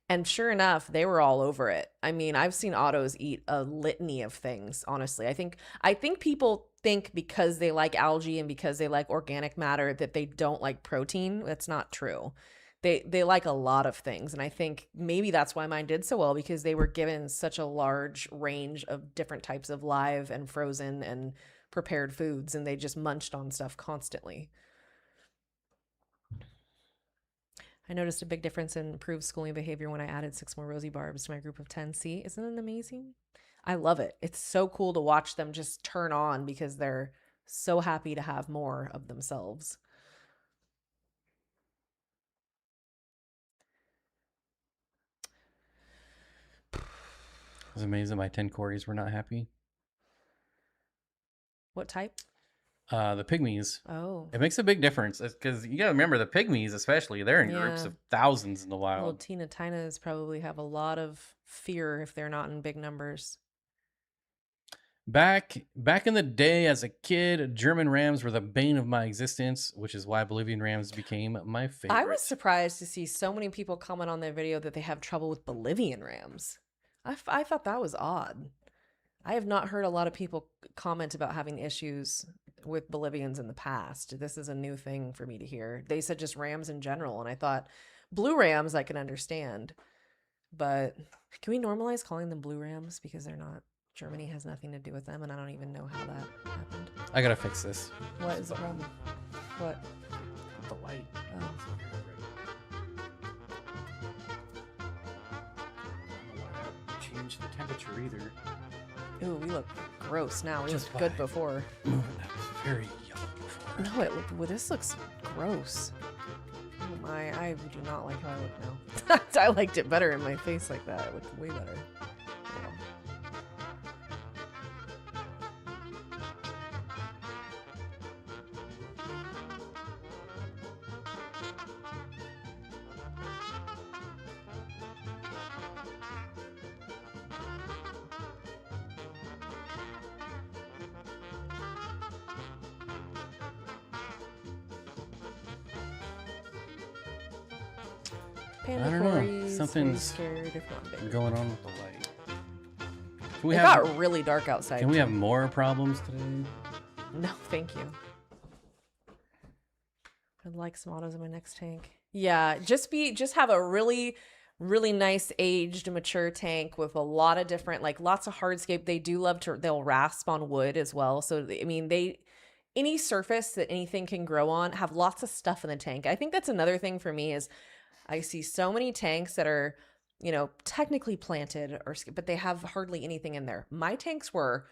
And sure enough, they were all over it. I mean, I've seen autos eat a litany of things, honestly. I think people think because they like algae and because they like organic matter that they don't like protein. That's not true. They like a lot of things. And I think maybe that's why mine did so well, because they were given such a large range of different types of live and frozen and prepared foods, and they just munched on stuff constantly. I noticed a big difference in improved schooling behavior when I added 6 more rosy barbs to my group of 10. See, isn't it amazing? I love it. It's so cool to watch them just turn on because they're so happy to have more of themselves. I was amazed that my 10 cories were not happy. What type? The pygmies. Oh. It makes a big difference because you got to remember the pygmies, especially, they're in groups of thousands in the wild. Little Tina Tinas probably have a lot of fear if they're not in big numbers. Back in the day as a kid, German rams were the bane of my existence, which is why Bolivian rams became my favorite. I was surprised to see so many people comment on their video that they have trouble with Bolivian rams. I thought that was odd. I have not heard a lot of people comment about having issues with Bolivians in the past. This is a new thing for me to hear. They said just rams in general, and I thought blue rams I can understand. But can we normalize calling them blue rams because they're not? Germany has nothing to do with them, and I don't even know how that happened. I gotta fix this. What is the problem? What? The light. Oh. Change the temperature either. Ooh, we look gross now. We looked good before. That was very yellow before. No, it looked. Well, this looks gross. Oh my! I do not like how I look now. I liked it better in my face like that. It looked way better. I don't know. Something's going on with the light. It got really dark outside. Can we have more problems today? No, thank you. I'd like some autos in my next tank. Yeah, just have a really, really nice aged mature tank with a lot of different, like lots of hardscape. They do love to, they'll rasp on wood as well. So I mean, they, any surface that anything can grow on, have lots of stuff in the tank. I think that's another thing for me is I see so many tanks that are, you know, technically planted or but they have hardly anything in there. My tanks were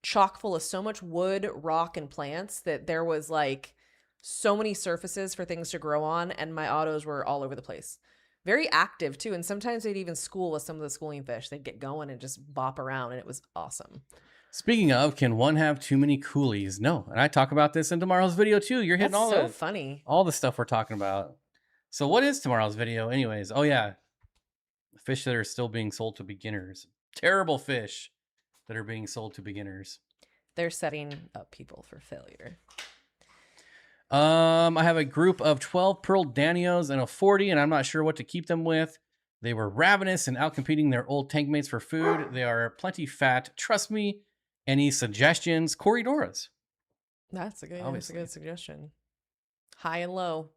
chock full of so much wood, rock, and plants that there was like so many surfaces for things to grow on, and my autos were all over the place. Very active too, and sometimes they'd even school with some of the schooling fish. They'd get going and just bop around, and it was awesome. Speaking of, can one have too many coolies? No, and I talk about this in tomorrow's video too. You're hitting That's so funny. all the stuff we're talking about. So what is tomorrow's video anyways? Oh yeah, fish that are still being sold to beginners. Terrible fish that are being sold to beginners. They're setting up people for failure. I have a group of 12 pearl danios and a 40, and I'm not sure what to keep them with. They were ravenous and outcompeting their old tank mates for food. They are plenty fat. Trust me. Any suggestions? Corridoras. That's a good, Obviously. that's a good suggestion. High and low.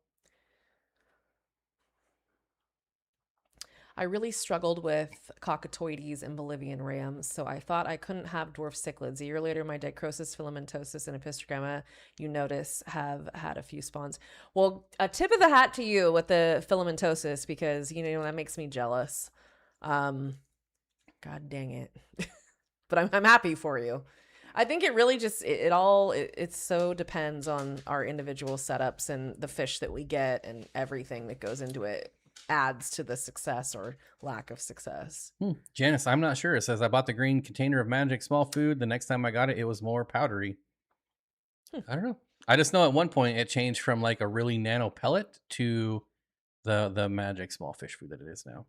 I really struggled with cockatoides and Bolivian rams, so I thought I couldn't have dwarf cichlids. A year later, my Dicrosis filamentosus and Epistogramma, you notice, have had a few spawns. Well, a tip of the hat to you with the filamentosus, because, you know, that makes me jealous. God dang it. But I'm happy for you. I think it really just, it so depends on our individual setups and the fish that we get and everything that goes into it adds to the success or lack of success. Janice, I'm not sure. It says I bought the green container of magic small food. The next time I got it, it was more powdery. I don't know. I just know at one point it changed from like a really nano pellet to the magic small fish food that it is now.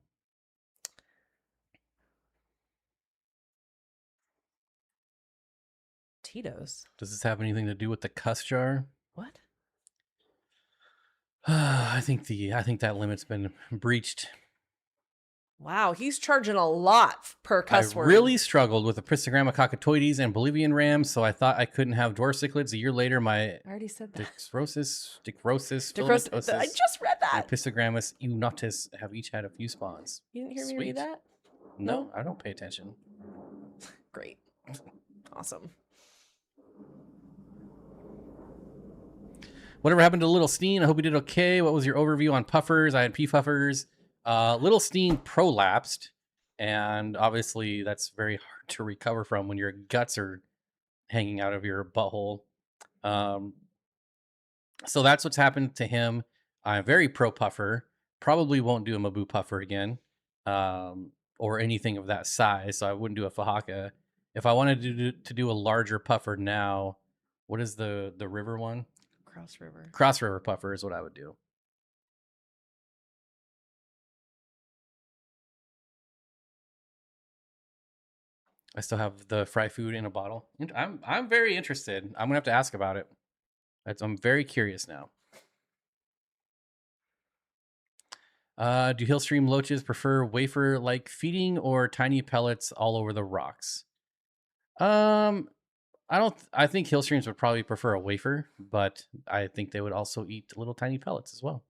Tito's. Does this have anything to do with the cuss jar? What? I think that limit's been breached. Wow, he's charging a lot per cuss word. I really struggled with the Epistogramma cockatoides and Bolivian rams, so I thought I couldn't have dwarf cichlids. A year later, my I already said that. Dicrosis filamentosus, I just read that. and Epistogrammus eunotus have each had a few spawns. You didn't hear me Sweet. read that? No, I don't pay attention. Great. Awesome. Whatever happened to Little Steen? I hope you did okay. What was your overview on puffers? I had P-puffers. Little Steen prolapsed, and obviously that's very hard to recover from when your guts are hanging out of your butthole. So that's what's happened to him. I'm very pro puffer. Probably won't do a Mabu puffer again, or anything of that size. So I wouldn't do a Fahaka. If I wanted to do a larger puffer now, what is the river one? Cross River puffer is what I would do. I still have the fry food in a bottle. I'm very interested. I'm gonna have to ask about it. I'm very curious now. Do Hillstream loaches prefer wafer-like feeding or tiny pellets all over the rocks? I think Hillstreams would probably prefer a wafer, but I think they would also eat little tiny pellets as well.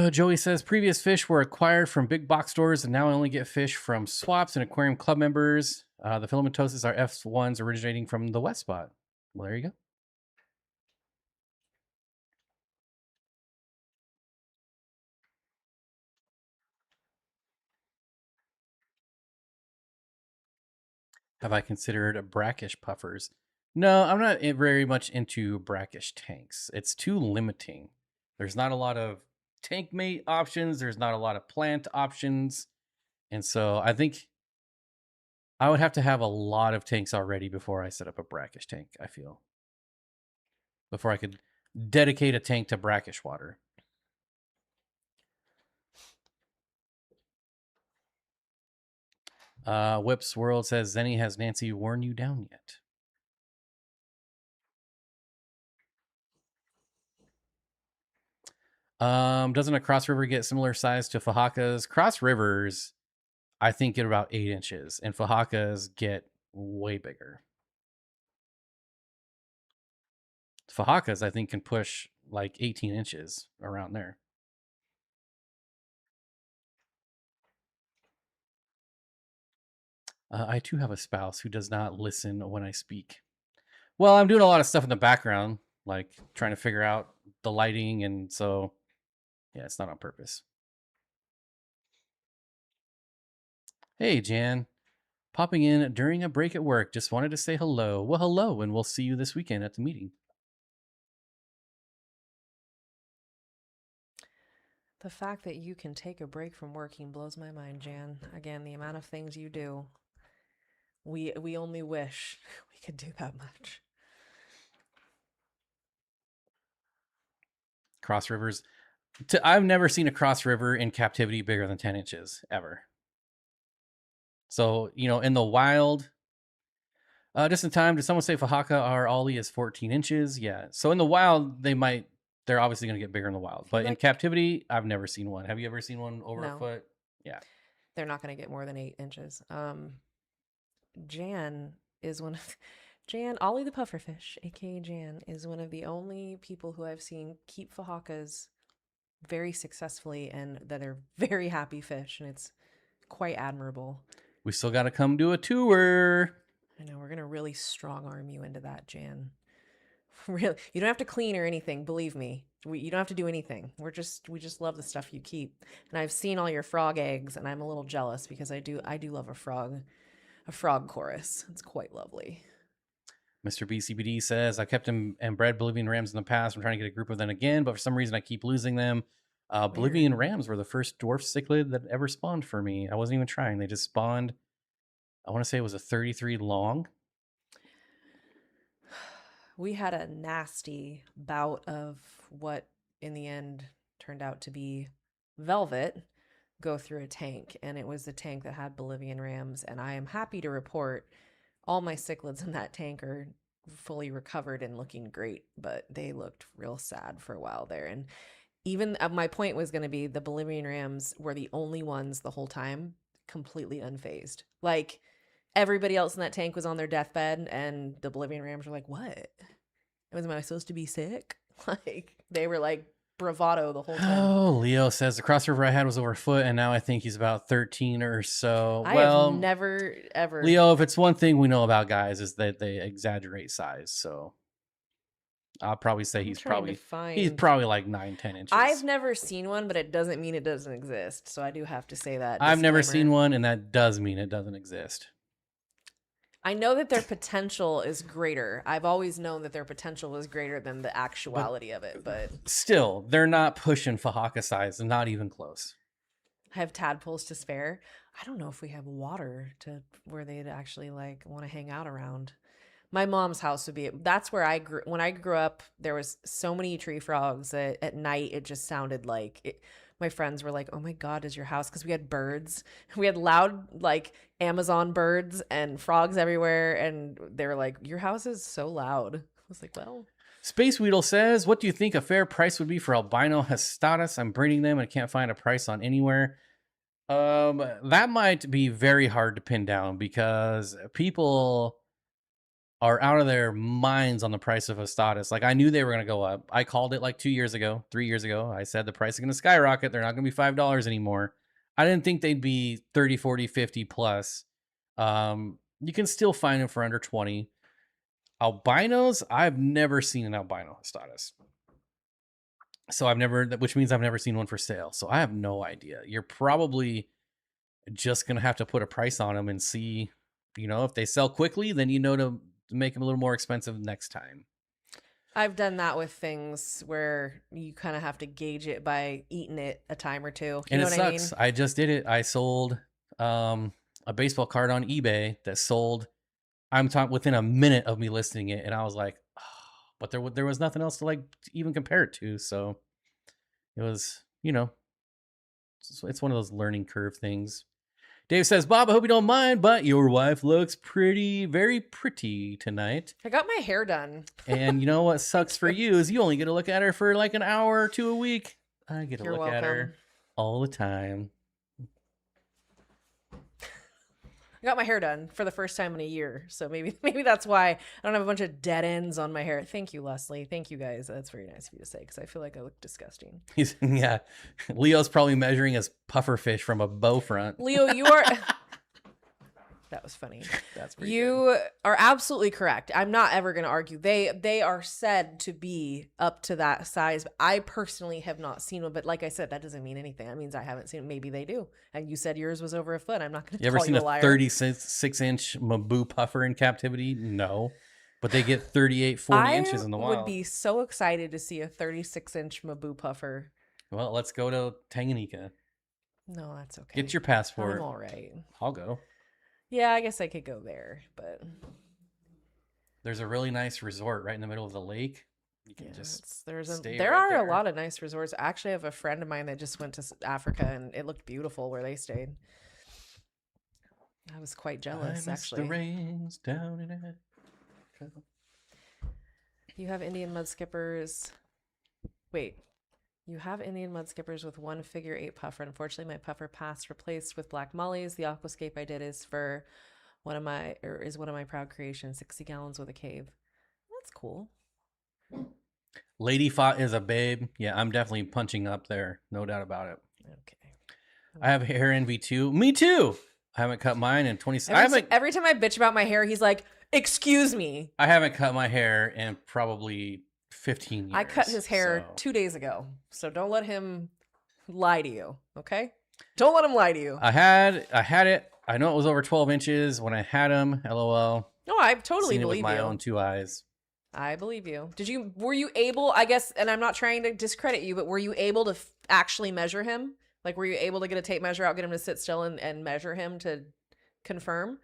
Joey says previous fish were acquired from big box stores and now I only get fish from swaps and aquarium club members. The filamentosis are F1s originating from the west spot. Well, there you go. Have I considered brackish puffers? No, I'm not very much into brackish tanks. It's too limiting. There's not a lot of tank mate options. There's not a lot of plant options. And so I think I would have to have a lot of tanks already before I set up a brackish tank, I feel. Before I could dedicate a tank to brackish water. Whips World says, Zenny, has Nancy worn you down yet? Doesn't a cross river get similar size to Fahakas? Cross rivers, I think, get about 8 inches, and Fahakas get way bigger. Fajakas, I think, can push like 18 inches around there. I too have a spouse who does not listen when I speak. Well, I'm doing a lot of stuff in the background, like trying to figure out the lighting, and so yeah, it's not on purpose. Hey, Jan, popping in during a break at work. Just wanted to say hello. Well, hello, and we'll see you this weekend at the meeting. The fact that you can take a break from working blows my mind, Jan. Again, the amount of things you do. We only wish we could do that much. Cross rivers. I've never seen a cross river in captivity bigger than 10 inches ever. So, in the wild, just in time, did someone say Fajaka our ollie is 14 inches? Yeah. So in the wild, they're obviously going to get bigger in the wild. But in captivity, I've never seen one. Have you ever seen one over a foot? Yeah. They're not going to get more than 8 inches. Jan is one of Ollie the pufferfish, aka Jan, is one of the only people who I've seen keep fajakas very successfully, and that are very happy fish, and it's quite admirable. We still got to come do a tour. I know, we're gonna really strong arm you into that, Jan. Really, you don't have to clean or anything. Believe me, you don't have to do anything. We just love the stuff you keep, and I've seen all your frog eggs, and I'm a little jealous because I do love a frog chorus. It's quite lovely. Mr. BCBD says, I kept them and bred Bolivian rams in the past. I'm trying to get a group of them again, but for some reason I keep losing them. Bolivian rams were the first dwarf cichlid that ever spawned for me. I wasn't even trying. They just spawned. I want to say it was a 33 long. We had a nasty bout of what in the end turned out to be velvet go through a tank, and it was the tank that had Bolivian rams, and I am happy to report all my cichlids in that tank are fully recovered and looking great, but they looked real sad for a while there. And even my point was going to be the Bolivian rams were the only ones the whole time completely unfazed. Like, everybody else in that tank was on their deathbed, and the Bolivian rams were like, what? Am I supposed to be sick? Like, they were like bravado the whole time. Oh, Leo says the cross river I had was over a foot, and now I think he's about 13 or so. I have never, ever. Leo, if it's one thing we know about guys is that they exaggerate size. So I'll probably say he's probably like 9-10 inches. I've never seen one, but it doesn't mean it doesn't exist. So I do have to say that. I've never seen one, and that does mean it doesn't exist. I know that their potential is greater. I've always known that their potential is greater than the actuality of it, but still, they're not pushing Fajaka size, not even close. I have tadpoles to spare. I don't know if we have water to where they'd actually like want to hang out around. My mom's house would be, that's where I grew. When I grew up, there was so many tree frogs that at night it just sounded like it. My friends were like, oh my God, is your house? Because we had birds. We had loud, like, Amazon birds and frogs everywhere. And they were like, your house is so loud. I was like, well. Space Weedle says, what do you think a fair price would be for albino Hestatus? I'm breeding them and I can't find a price on anywhere. That might be very hard to pin down because people are out of their minds on the price of Hestatus. Like, I knew they were going to go up. I called it like 2 years ago, 3 years ago. I said the price is going to skyrocket. They're not going to be $5 anymore. I didn't think they'd be 30, 40, 50 plus. You can still find them for under 20. Albinos, I've never seen an albino Hestatus. So which means I've never seen one for sale. So I have no idea. You're probably just going to have to put a price on them and see, if they sell quickly, then to make them a little more expensive next time. I've done that with things where you kind of have to gauge it by eating it a time or two. And it sucks. I just did it. I sold a baseball card on eBay that sold, I'm talking within a minute of me listing it. And I was like, oh, but there was nothing else to even compare it to. So it was, it's one of those learning curve things. Dave says, Bob, I hope you don't mind, but your wife looks very pretty tonight. I got my hair done. And you know what sucks for you is you only get to look at her for like an hour or two a week. I get to look at her all the time. I got my hair done for the first time in a year, so maybe that's why I don't have a bunch of dead ends on my hair. Thank you, Leslie. Thank you, guys. That's very nice of you to say because I feel like I look disgusting. Yeah, Leo's probably measuring his puffer fish from a bow front. Leo, you are. That was funny. That's pretty You are absolutely correct. I'm not ever going to argue. They are said to be up to that size. I personally have not seen one, but like I said, that doesn't mean anything. That means I haven't seen it. Maybe they do. And you said yours was over a foot. I'm not going to You ever call seen you a a liar. 36-inch Mabu puffer in captivity? No. But they get 38, 40 inches in the wild. I would be so excited to see a 36-inch Mabu puffer. Well, let's go to Tanganyika. No, that's okay. Get your passport. I'm all right. I'll go. Yeah, I guess I could go there, but there's a really nice resort right in the middle of the lake. You can just there right are there. a lot of nice resorts. I actually have a friend of mine that just went to Africa, and it looked beautiful where they stayed. I was quite jealous, actually. The rains down in Africa. You have Indian mud skippers. Wait. You have Indian mud skippers with one figure 8 puffer. Unfortunately, my puffer passed replaced with black mollies. The aquascape I did is for one of my proud creations, 60 gallons with a cave. That's cool. Lady Fought is a babe. Yeah, I'm definitely punching up there. No doubt about it. Okay. I have hair envy too. Me too. I haven't cut mine in 20. Every time I bitch about my hair, he's like, "Excuse me." I haven't cut my hair in probably 15 years. I cut his hair 2 days ago, so don't let him lie to you, okay? Don't let him lie to you. I had it. I know it was over 12 inches when I had him. LOL. No, I totally Seen it believe with my you. own 2 eyes. I believe you. Were you able, I guess, and I'm not trying to discredit you, but were you able to actually measure him? Like, were you able to get a tape measure out, get him to sit still and measure him to confirm?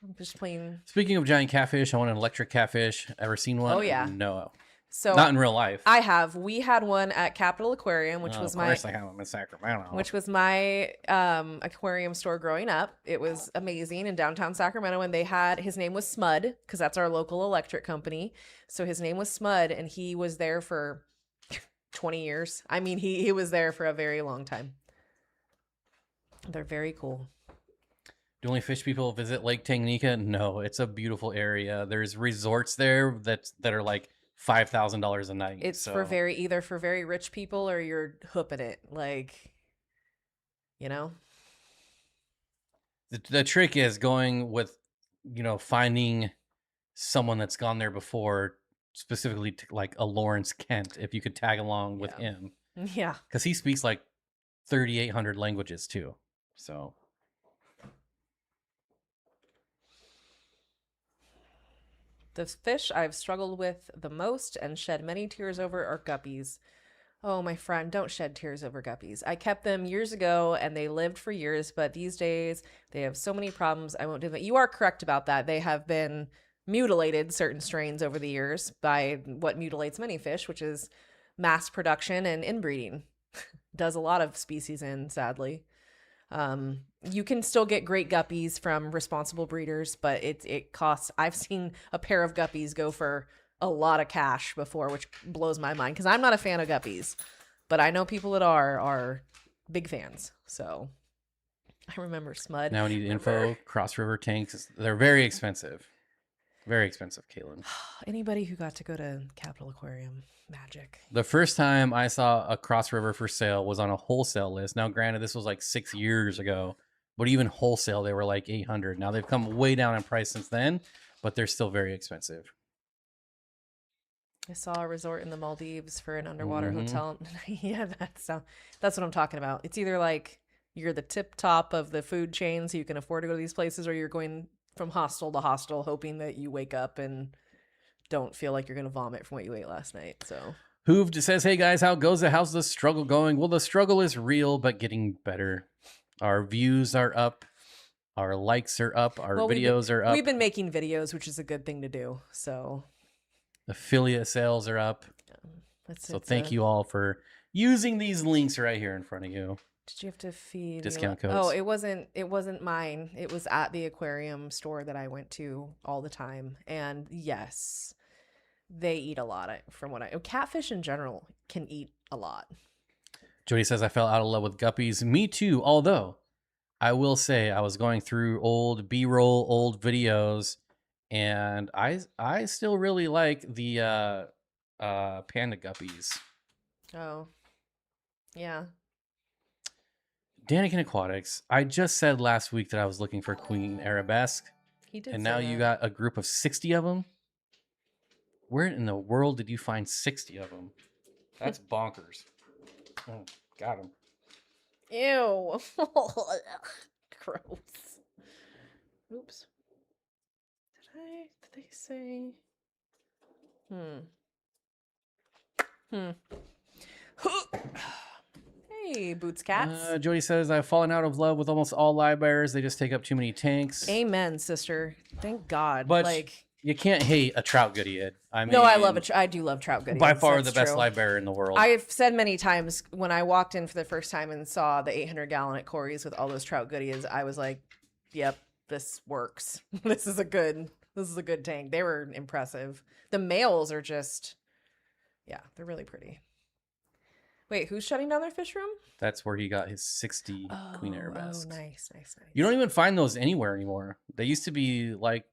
I'm just plain. Speaking of giant catfish, I want an electric catfish. Ever seen one? Oh, yeah. No. So not in real life. I have. We had one at Capitol Aquarium, which was my. Of course, I have them in Sacramento. Which was my aquarium store growing up. It was amazing in downtown Sacramento, and they had his name was Smud because that's our local electric company. So his name was Smud, and he was there for 20 years. I mean, he was there for a very long time. They're very cool. Do only fish people visit Lake Tanganyika? No, it's a beautiful area. There's resorts there that are like $5,000 a night. It's for either for very rich people or you're hooping it, like, you know. The trick is going with, finding someone that's gone there before, specifically like a Lawrence Kent. If you could tag along with him, yeah, because he speaks like 3,800 languages too. So. The fish I've struggled with the most and shed many tears over are guppies. Oh, my friend, don't shed tears over guppies. I kept them years ago and they lived for years, but these days they have so many problems. I won't do that. You are correct about that. They have been mutilated, certain strains over the years, by what mutilates many fish, which is mass production and inbreeding. Does a lot of species in, sadly. You can still get great guppies from responsible breeders, but it costs. I've seen a pair of guppies go for a lot of cash before, which blows my mind because I'm not a fan of guppies, but I know people that are big fans. So I remember Smud. Now we need info. Cross River tanks. They're very expensive. Very expensive, Caitlin. Anybody who got to go to Capitol Aquarium, magic. The first time I saw a Cross River for sale was on a wholesale list. Now, granted, this was like 6 years ago, but even wholesale, they were like 800. Now they've come way down in price since then, but they're still very expensive. I saw a resort in the Maldives for an underwater hotel. Yeah, that's what I'm talking about. It's either like you're the tip top of the food chain, so you can afford to go to these places, or you're going from hostel to hostel, hoping that you wake up and don't feel like you're going to vomit from what you ate last night. So Hoove just says, hey guys, how goes it? How's the struggle going? Well, the struggle is real, but getting better. Our views are up. Our likes are up. Our videos are up. We've been making videos, which is a good thing to do. So affiliate sales are up. So thank you all for using these links right here in front of you. Did you have to feed discount codes? Oh, it wasn't mine. It was at the aquarium store that I went to all the time. And yes, they eat a lot. Catfish in general can eat a lot. Jody says, I fell out of love with guppies. Me too. Although I will say I was going through old B-roll, old videos, and I still really like the panda guppies. Oh, yeah. Daniken Aquatics. I just said last week that I was looking for Queen Arabesque, He did and say now you that. got a group of 60 of them. Where in the world did you find 60 of them? That's bonkers. Oh, got him. Ew. Gross. Oops. Did they say? Hey, Boots Cats. Jody says, I've fallen out of love with almost all livebearers. They just take up too many tanks. Amen, sister. Thank God. But like, you can't hate a trout goodie, Ed. I mean, no, I love it. I do love trout goodies. by far That's the best true. livebearer in the world. I've said many times when I walked in for the first time and saw the 800-gallon at Corey's with all those trout goodies, I was like, "Yep, this works. This is a good tank." They were impressive. The males are just, yeah, they're really pretty. Wait, who's shutting down their fish room? That's where he got his 60 Queen Arabesques. Oh, nice. You don't even find those anywhere anymore. They used to be like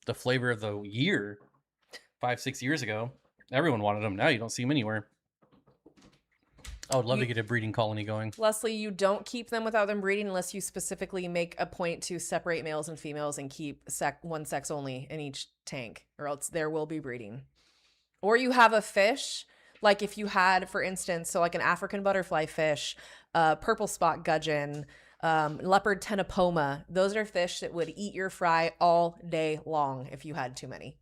the flavor of the year 5-6 years ago. Everyone wanted them. Now you don't see them anywhere. I would love to get a breeding colony going. Leslie, you don't keep them without them breeding unless you specifically make a point to separate males and females and keep one sex only in each tank, or else there will be breeding. Or you have a fish, like if you had, for instance, so like an African butterfly fish, purple spot gudgeon, leopard tenopoma. Those are fish that would eat your fry all day long if you had too many.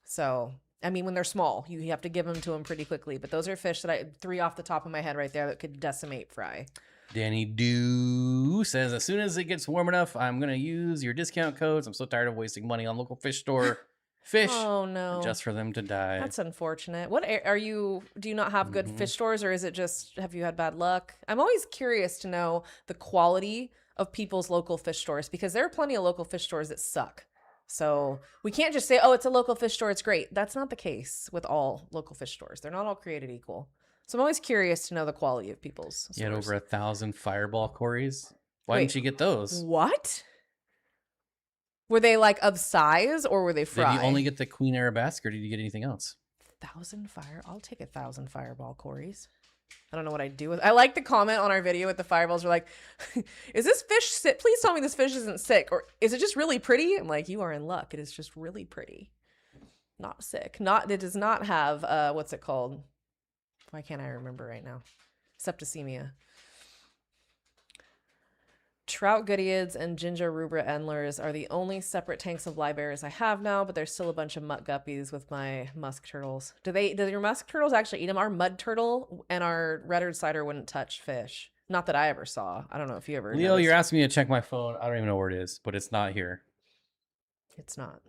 So, I mean, when they're small, you have to give them to them pretty quickly. But those are fish that three off the top of my head right there that could decimate fry. Danny Doo says, as soon as it gets warm enough, I'm going to use your discount codes. I'm so tired of wasting money on local fish store fish. Oh, no. Just for them to die. That's unfortunate. What are you, do you not have good fish stores, or is it just, have you had bad luck? I'm always curious to know the quality of people's local fish stores, because there are plenty of local fish stores that suck. So we can't just say, oh, it's a local fish store, it's great. That's not the case with all local fish stores. They're not all created equal. So I'm always curious to know the quality of people's stores. You had over 1,000 Fireball Corys. Why didn't you get those? What? Were they like of size, or were they fry? Did you only get the Queen Arabesque, or did you get anything else? 1,000 fire. I'll take 1,000 Fireball Corys. I don't know what I'd do with. I like the comment on our video with the fireballs. We're like, is this fish sick? Please tell me this fish isn't sick, or is it just really pretty? I'm like, you are in luck. It is just really pretty, not sick. It does not have what's it called? Why can't I remember right now? Septicemia. Trout Goodeids and Ginger Rubra Endlers are the only separate tanks of livebearers I have now, but there's still a bunch of mutt guppies with my musk turtles. Do your musk turtles actually eat them? Our mud turtle and our red-eared cider wouldn't touch fish. Not that I ever saw. I don't know if you ever Leo, noticed. you're asking me to check my phone. I don't even know where it is, but it's not here. It's not.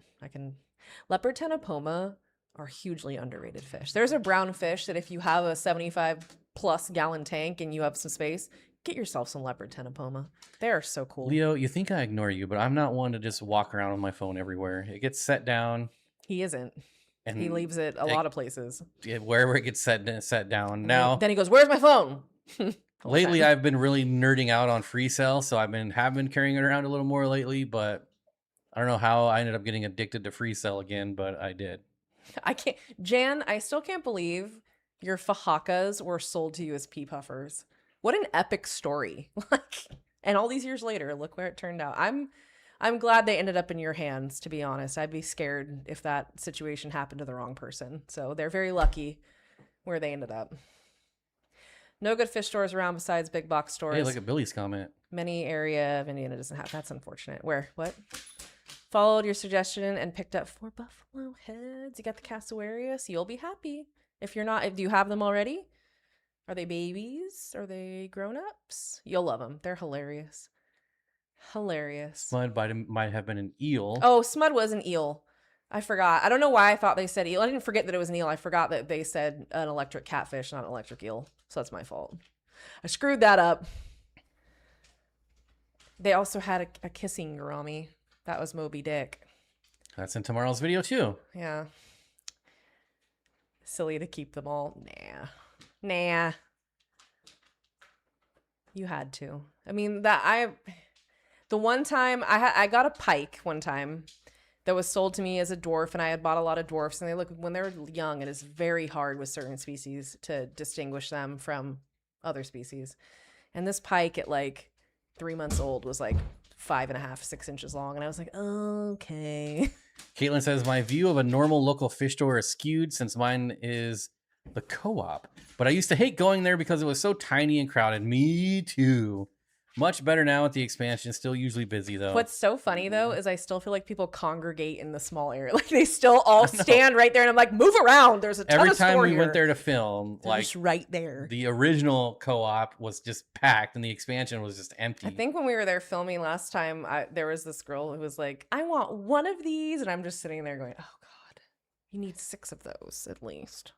Leopard tenopoma are hugely underrated fish. There's a brown fish that if you have a 75+ gallon tank and you have some space, get yourself some leopard tenopoma. They are so cool. Leo, you think I ignore you, but I'm not one to just walk around with my phone everywhere. It gets set down. He isn't. And he leaves it a lot of places. Wherever it gets set down. Now, then he goes, "Where's my phone?" Lately, I've been really nerding out on free cell, so have been carrying it around a little more lately. But I don't know how I ended up getting addicted to free cell again, but I did. I can't, Jan. I still can't believe your fajakas were sold to you as pea puffers. What an epic story. And all these years later, look where it turned out. I'm glad they ended up in your hands, to be honest. I'd be scared if that situation happened to the wrong person. So they're very lucky where they ended up. No good fish stores around besides big box stores. Hey, look at Billy's comment. Many area of Indiana doesn't have. That's unfortunate. Where? What? Followed your suggestion and picked up 4 buffalo heads. You got the Cassowaria, you'll be happy. If you're not, do you have them already? Are they babies? Are they grown-ups? You'll love them. They're hilarious. Hilarious. Smud might have been an eel. Oh, Smud was an eel. I forgot. I don't know why I thought they said eel. I didn't forget that it was an eel. I forgot that they said an electric catfish, not an electric eel. So that's my fault. I screwed that up. They also had a kissing gourami. That was Moby Dick. That's in tomorrow's video too. Yeah. Silly to keep them all. Nah. You had to. I mean, The one time I got a pike one time that was sold to me as a dwarf, and I had bought a lot of dwarfs, and they look, when they're young, it is very hard with certain species to distinguish them from other species. And this pike at like 3 months old was like 5.5, 6 inches long, and I was like, okay. Caitlin says, my view of a normal local fish store is skewed since mine is the co-op, but I used to hate going there because it was so tiny and crowded. Me too. Much better now with the expansion. Still usually busy though. What's so funny though is I still feel like people congregate in the small area. Like they still all stand right there, and I'm like, move around. There's a ton Every of time store we here. went there to film, They're like just right there. the original co-op was just packed and the expansion was just empty. I think when we were there filming last time, there was this girl who was like, I want one of these. And I'm just sitting there going, oh God, you need 6 of those at least.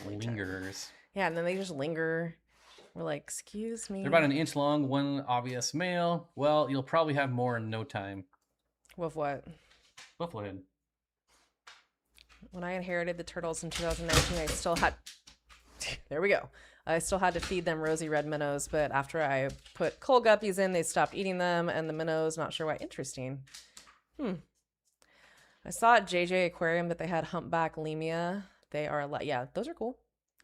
Lingers. Yeah, and then they just linger. We're like, excuse me. They're about an inch long, one obvious male. Well, you'll probably have more in no time. With what? Buffalohead. When I inherited the turtles in 2019, I still had... There we go. I still had to feed them rosy red minnows, but after I put coal guppies in, they stopped eating them, and the minnows, not sure why. Interesting. I saw at JJ Aquarium that they had humpback lemia. They are, yeah, those are cool.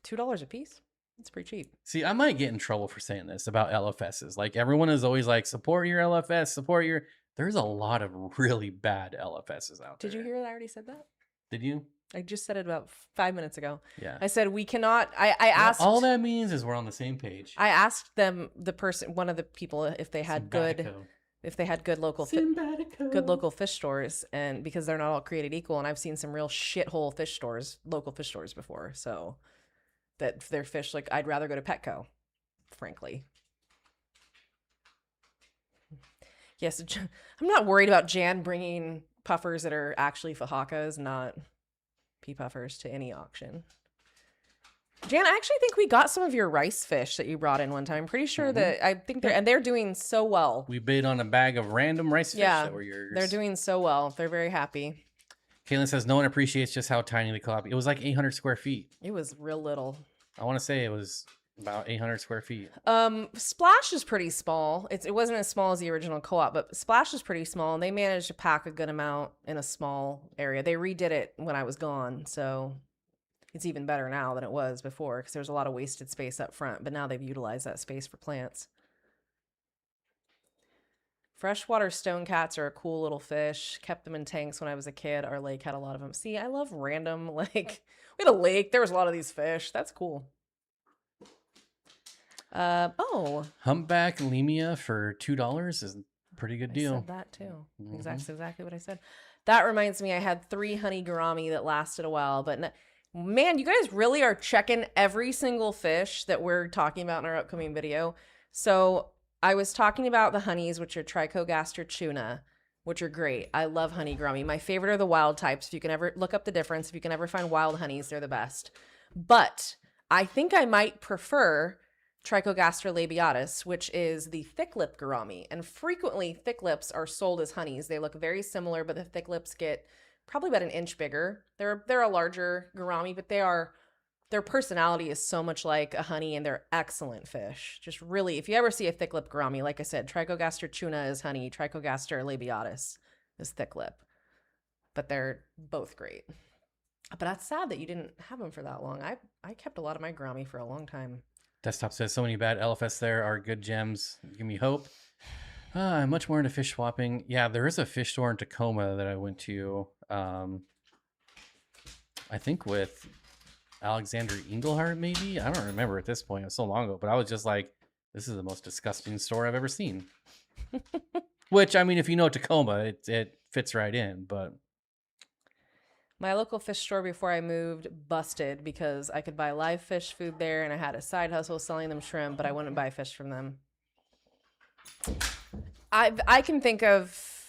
$2 a piece. It's pretty cheap. See, I might get in trouble for saying this about LFSs. Like, everyone is always like, support your LFS, support your... There's a lot of really bad LFSs out there. Did you hear that I already said that? Did you? I just said it about 5 minutes ago. Yeah. I said we cannot... I asked... All that means is we're on the same page. I asked them, one of the people, if they had good local fish stores, and because they're not all created equal, and I've seen some real shithole fish stores, local fish stores before, so that their fish, like, I'd rather go to Petco, frankly. Yes, I'm not worried about Jan bringing puffers that are actually fajakas, not pea puffers, to any auction. Jan, I actually think we got some of your rice fish that you brought in one time. I'm pretty sure that I think they're doing so well. We bid on a bag of random rice fish that were yours. They're doing so well. They're very happy. Caitlin says no one appreciates just how tiny the co-op. It was like 800 square feet. It was real little. I want to say it was about 800 square feet. Splash is pretty small. It wasn't as small as the original co-op, but Splash is pretty small, and they managed to pack a good amount in a small area. They redid it when I was gone, so it's even better now than it was before, because there's a lot of wasted space up front, but now they've utilized that space for plants. Freshwater stone cats are a cool little fish. Kept them in tanks when I was a kid. Our lake had a lot of them. See, I love random, like, we had a lake. There was a lot of these fish. That's cool. Humpback lemia for $2 is a pretty good deal. I said that too. That's exactly what I said. That reminds me, I had 3 honey gourami that lasted a while, but man, you guys really are checking every single fish that we're talking about in our upcoming video. So I was talking about the honeys, which are Trichogaster tuna, which are great. I love honey gourami. My favorite are the wild types. If you can ever look up the difference, if you can ever find wild honeys, they're the best. But I think I might prefer Trichogaster labiatus, which is the thick lip gourami. And frequently thick lips are sold as honeys. They look very similar, but the thick lips get probably about an inch bigger. They're a larger gourami, but their personality is so much like a honey, and they're excellent fish. Just really, if you ever see a thick lip gourami, like I said, Trichogaster tuna is honey, Trichogaster labiatus is thick lip. But they're both great. But that's sad that you didn't have them for that long. I kept a lot of my gourami for a long time. Desktop says so many bad LFS there are good gems. Give me hope. I'm much more into fish swapping. Yeah, there is a fish store in Tacoma that I went to. I think with Alexander Engelhart, maybe? I don't remember at this point. It was so long ago. But I was just like, this is the most disgusting store I've ever seen. Which, I mean, if you know Tacoma, it fits right in. But my local fish store before I moved busted because I could buy live fish food there, and I had a side hustle selling them shrimp, but I wouldn't buy fish from them. I can think of...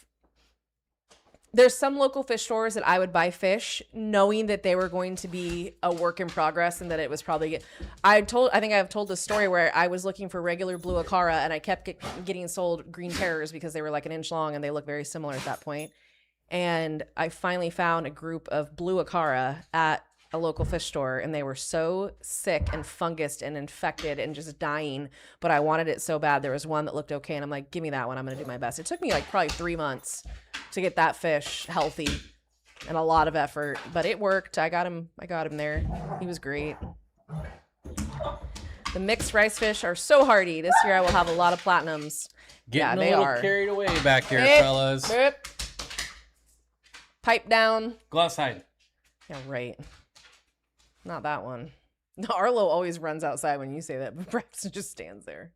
There's some local fish stores that I would buy fish knowing that they were going to be a work in progress, and that it was probably... I think I've told the story where I was looking for regular blue acara, and I kept getting sold green terrors because they were like an inch long and they look very similar at that point. And I finally found a group of blue acara at a local fish store, and they were so sick and fungused and infected and just dying, but I wanted it so bad. There was one that looked okay, and I'm like, give me that one. I'm going to do my best. It took me like probably 3 months to get that fish healthy and a lot of effort, but it worked. I got him there. He was great. The mixed rice fish are so hardy. This year I will have a lot of platinums. Getting a little carried away back here, fellas. Pipe down. Go outside. Yeah, right. Not that one. Arlo always runs outside when you say that, but Braxton just stands there.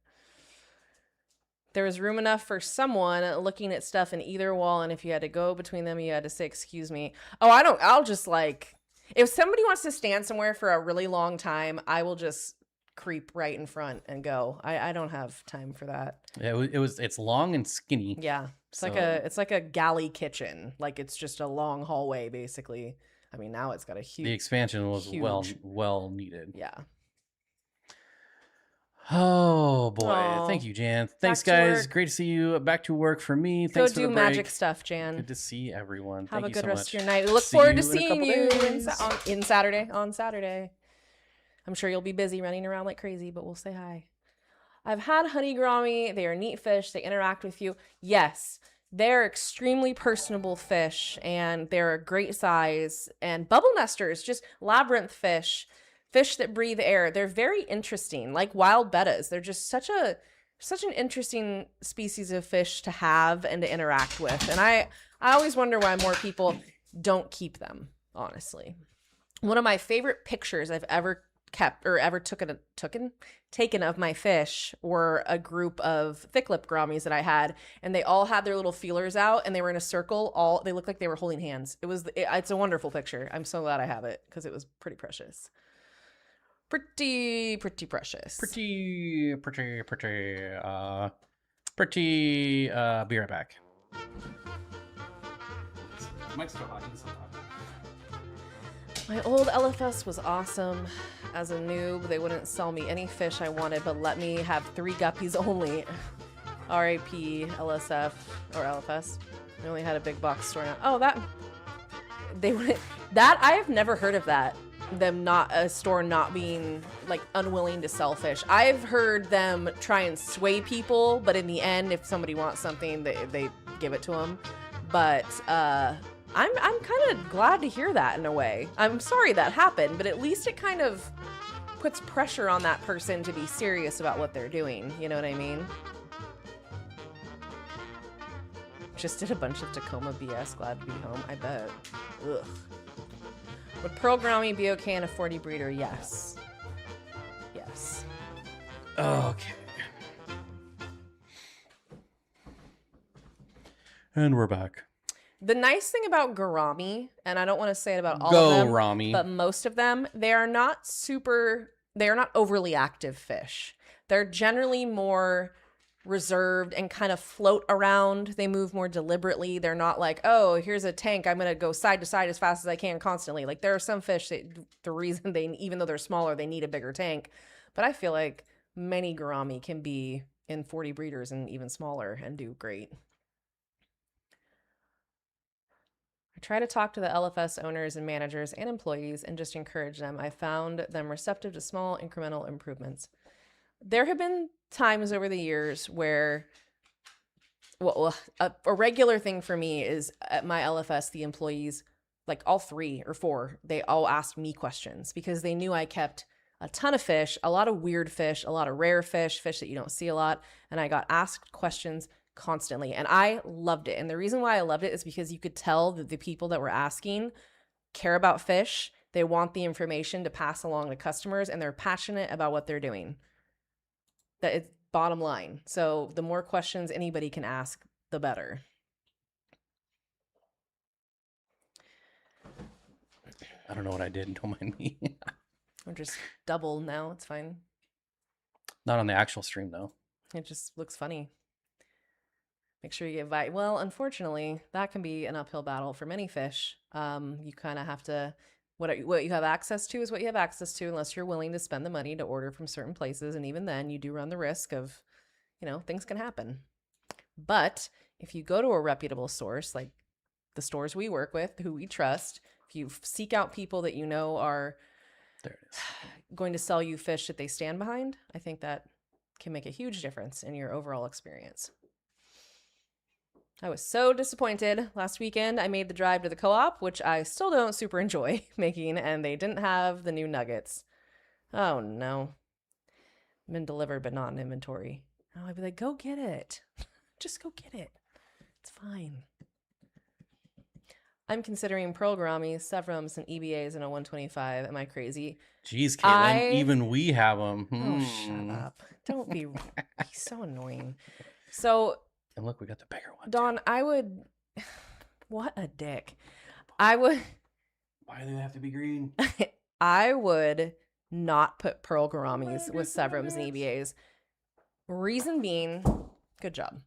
There was room enough for someone looking at stuff in either wall, and if you had to go between them, you had to say, excuse me. Oh, I'll just like, if somebody wants to stand somewhere for a really long time, I will just creep right in front and go. I don't have time for that. Yeah, it's long and skinny. Yeah. It's like a galley kitchen. Like it's just a long hallway basically. I mean, now it's got a huge. The expansion was well needed. Yeah. Oh boy. Aww. Thank you, Jan. Thanks guys. Great to see you. Back to work for me. Thanks for the break. Go do magic stuff, Jan. Good to see everyone. Have Thank a good you so rest much. of your night. We look forward to seeing you on Saturday. I'm sure you'll be busy running around like crazy, but we'll say hi. I've had honey gourami. They are neat fish. They interact with you. Yes, they're extremely personable fish, and they're a great size. And bubble nesters, just labyrinth fish that breathe air. They're very interesting, like wild bettas. They're just such an interesting species of fish to have and to interact with. And I always wonder why more people don't keep them, honestly. One of my favorite pictures I've ever kept or ever taken of my fish were a group of thick-lipped gouramis that I had, and they all had their little feelers out and they were in a circle. They looked like they were holding hands. It's a wonderful picture. I'm so glad I have it because it was pretty precious. Pretty precious. Pretty. Be right back. Mike's still hot. My old LFS was awesome. As a noob, they wouldn't sell me any fish I wanted, but let me have 3 guppies only. R.I.P. LSF or LFS. I only had a big box store now. Oh, I have never heard of that. A store not being like unwilling to sell fish. I've heard them try and sway people, but in the end, if somebody wants something, they give it to them. But I'm kind of glad to hear that in a way. I'm sorry that happened, but at least it kind of puts pressure on that person to be serious about what they're doing. You know what I mean? Just did a bunch of Tacoma BS. Glad to be home. I bet. Ugh. Would pearl gourami be okay in a 40 breeder? Yes. Yes. Okay. And we're back. The nice thing about gourami, and I don't want to say it about all of them, Gourami. but most of them, they are not overly active fish. They're generally more reserved and kind of float around. They move more deliberately. They're not like, oh, here's a tank, I'm going to go side to side as fast as I can constantly. Like there are some fish that the reason even though they're smaller, they need a bigger tank. But I feel like many gourami can be in 40 breeders and even smaller and do great. I try to talk to the LFS owners and managers and employees and just encourage them. I found them receptive to small incremental improvements. There have been times over the years where, a regular thing for me is at my LFS, the employees, like all 3 or 4, they all asked me questions because they knew I kept a ton of fish, a lot of weird fish, a lot of rare fish that you don't see a lot. And I got asked questions constantly, and I loved it. And the reason why I loved it is because you could tell that the people that were asking care about fish. They want the information to pass along to customers, and they're passionate about what they're doing. That is bottom line. So the more questions anybody can ask, the better. I don't know what I did. Don't mind me. I'm just double now. It's fine. Not on the actual stream though. It just looks funny. Make sure you get well, unfortunately, that can be an uphill battle for many fish. You kind of have to, what you have access to is what you have access to, unless you're willing to spend the money to order from certain places. And even then, you do run the risk of, things can happen. But if you go to a reputable source, like the stores we work with, who we trust, If you seek out people that you know are There it is. going to sell you fish that they stand behind, I think that can make a huge difference in your overall experience. I was so disappointed last weekend. I made the drive to the co-op, which I still don't super enjoy making, and they didn't have the new nuggets. Oh no. Been delivered but not in inventory. Oh, I'd be like, go get it. Just go get it. It's fine. I'm considering pearl gouramis, sevrums, and EBAs in a 125. Am I crazy? Jeez, Caitlin, even we have them. Oh, shut up. Don't be so annoying. So, and look, we got the bigger one. Dawn, I would... What a dick. I would... Why do they have to be green? I would not put pearl gouramis with sevrums and EBAs. Reason being, good job.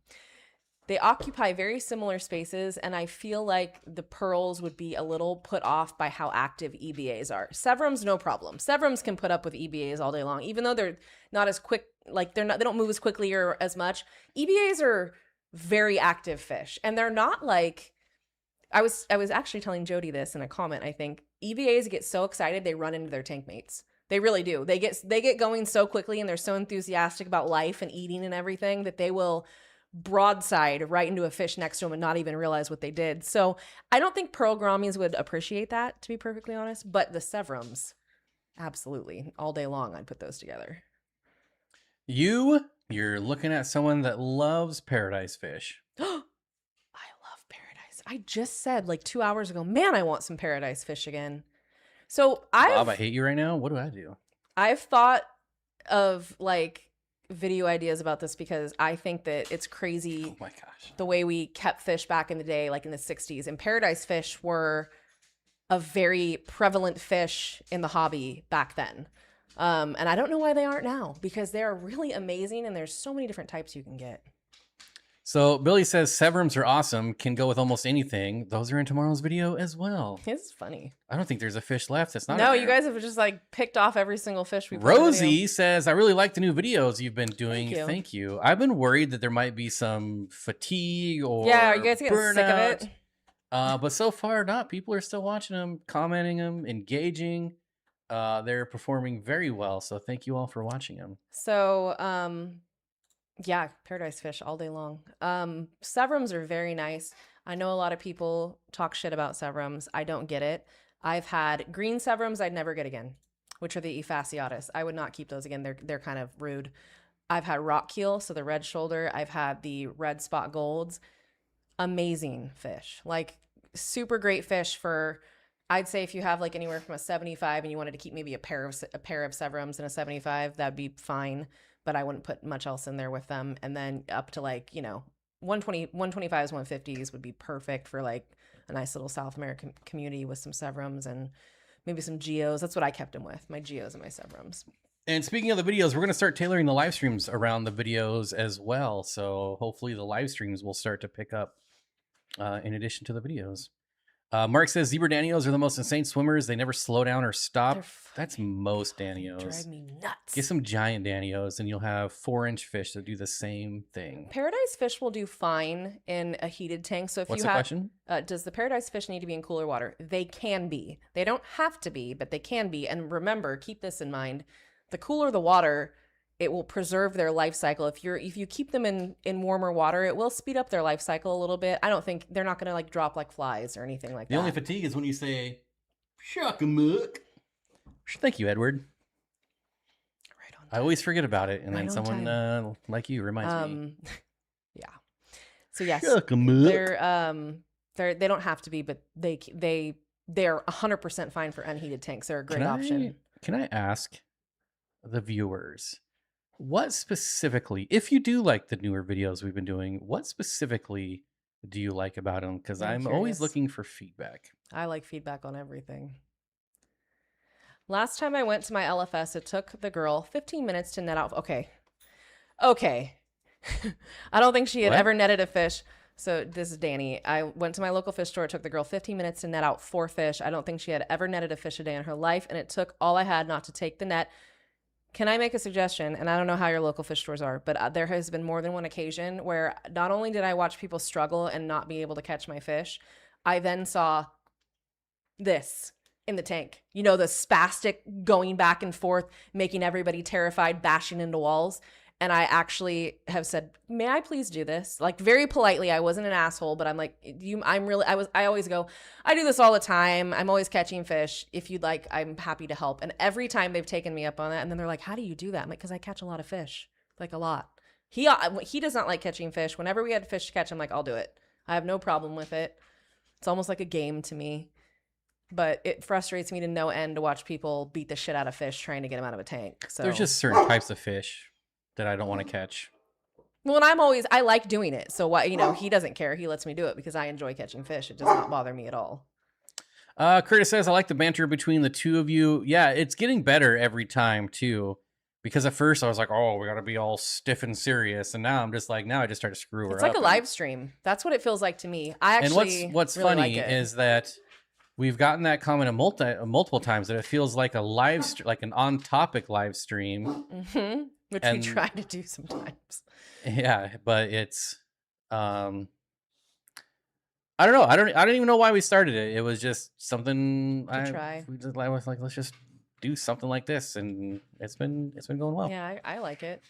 They occupy very similar spaces, and I feel like the pearls would be a little put off by how active EBAs are. Sevrums, no problem. Sevrums can put up with EBAs all day long, even though they're not as quick, like they don't move as quickly or as much. EBAs are very active fish, and they're not like, I was actually telling Jody this in a comment, I think. EBAs get so excited, they run into their tank mates. They really do. They get going so quickly, and they're so enthusiastic about life and eating and everything that they will broadside right into a fish next to them and not even realize what they did. So I don't think pearl gouramis would appreciate that, to be perfectly honest, but the sevrums, absolutely. All day long, I'd put those together. You're looking at someone that loves paradise fish. I love paradise. I just said like 2 hours ago, man, I want some paradise fish again. So Bob, I hate you right now. What do I do? I've thought of like video ideas about this because I think that it's crazy. Oh my gosh. The way we kept fish back in the day, like in the 60s, and paradise fish were a very prevalent fish in the hobby back then. And I don't know why they aren't now, because they're really amazing and there's so many different types you can get. So Billy says sevrums are awesome, can go with almost anything. Those are in tomorrow's video as well. It's funny. I don't think there's a fish left that's not. No, you guys have just like picked off every single fish we put Rosie says, I really like the new videos you've been doing. Thank you. I've been worried that there might be some fatigue or are you guys getting burnout. sick of it? But so far not. People are still watching them, commenting them, engaging. They're performing very well. So thank you all for watching them. So, yeah, paradise fish all day long. Sevrums are very nice. I know a lot of people talk shit about sevrums. I don't get it. I've had green sevrums I'd never get again, which are the Ephasiotis. I would not keep those again. They're kind of rude. I've had rock keel, so the red shoulder. I've had the red spot golds. Amazing fish. Like super great fish for, I'd say if you have like anywhere from a 75 and you wanted to keep maybe a pair of sevrums and a 75, that'd be fine. But I wouldn't put much else in there with them. And then up to like, 125s, 150s would be perfect for like a nice little South American community with some sevrums and maybe some geos. That's what I kept them with, my geos and my sevrums. And speaking of the videos, we're going to start tailoring the live streams around the videos as well. So hopefully the live streams will start to pick up in addition to the videos. Mark says zebra danios are the most insane swimmers. They never slow down or stop. That's most danios. Drive me nuts. Get some giant danios and you'll have 4-inch fish that do the same thing. Paradise fish will do fine in a heated tank. So if What's you the have, question? Does the paradise fish need to be in cooler water? They can be. They don't have to be, but they can be. And remember, keep this in mind. The cooler the water, it will preserve their life cycle. If you keep them in warmer water, it will speed up their life cycle a little bit. I don't think they're not going to like drop like flies or anything like that. The only fatigue is when you say, shuck-a-muck. Thank you, Edward. Right on time. I always forget about it, and Right then on someone time. like you reminds me. Yeah. So yes, Shuck-a-muck. they don't have to be, but they're 100% fine for unheated tanks. They're a great option. Can I ask the viewers, what specifically, if you do like the newer videos we've been doing, what specifically do you like about them? Because I'm always looking for feedback. I like feedback on everything. Last time I went to my LFS, it took the girl 15 minutes to net out. Okay. I don't think she had ever netted a fish. So this is Danny. I went to my local fish store. It took the girl 15 minutes to net out 4 fish. I don't think she had ever netted a fish a day in her life. And it took all I had not to take the net. Can I make a suggestion? And I don't know how your local fish stores are, but there has been more than one occasion where not only did I watch people struggle and not be able to catch my fish, I then saw this in the tank. You know, the spastic going back and forth, making everybody terrified, bashing into walls. And I actually have said, may I please do this? Like very politely. I wasn't an asshole, but I'm like, I always go, I do this all the time. I'm always catching fish. If you'd like, I'm happy to help. And every time they've taken me up on that. And then they're like, how do you do that? I'm like, because I catch a lot of fish, like a lot. He does not like catching fish. Whenever we had fish to catch, I'm like, I'll do it. I have no problem with it. It's almost like a game to me. But it frustrates me to no end to watch people beat the shit out of fish trying to get them out of a tank. So There's just certain types of fish that I don't want to catch. well, and I like doing it. So why, he doesn't care. He lets me do it because I enjoy catching fish. It does not bother me at all. Curtis says, I like the banter between the two of you. Yeah, it's getting better every time too. Because at first I was like, oh, we got to be all stiff and serious. And now I'm just like, now I just start to screw her up. It's like a live stream. That's what it feels like to me. I actually And what's really funny like it. is that we've gotten that comment multiple times that it feels like a like an on-topic live stream. Mm-hmm. Which we try to do sometimes. Yeah, but it's I don't know. I don't even know why we started it. It was just something I was like, let's just do something like this, and it's been going well. Yeah, I like it.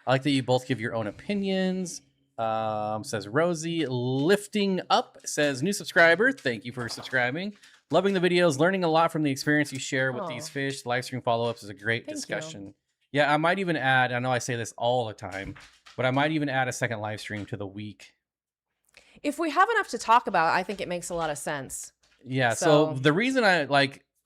I like that you both give your own opinions. Says Rosie. Lifting Up says, new subscriber. Thank you for subscribing. Loving the videos, learning a lot from the experience you share with these fish. Live stream follow-ups is a great discussion. Yeah, I might even add, I know I say this all the time, but I might even add a second live stream to the week. If we have enough to talk about, I think it makes a lot of sense. Yeah, so the reason I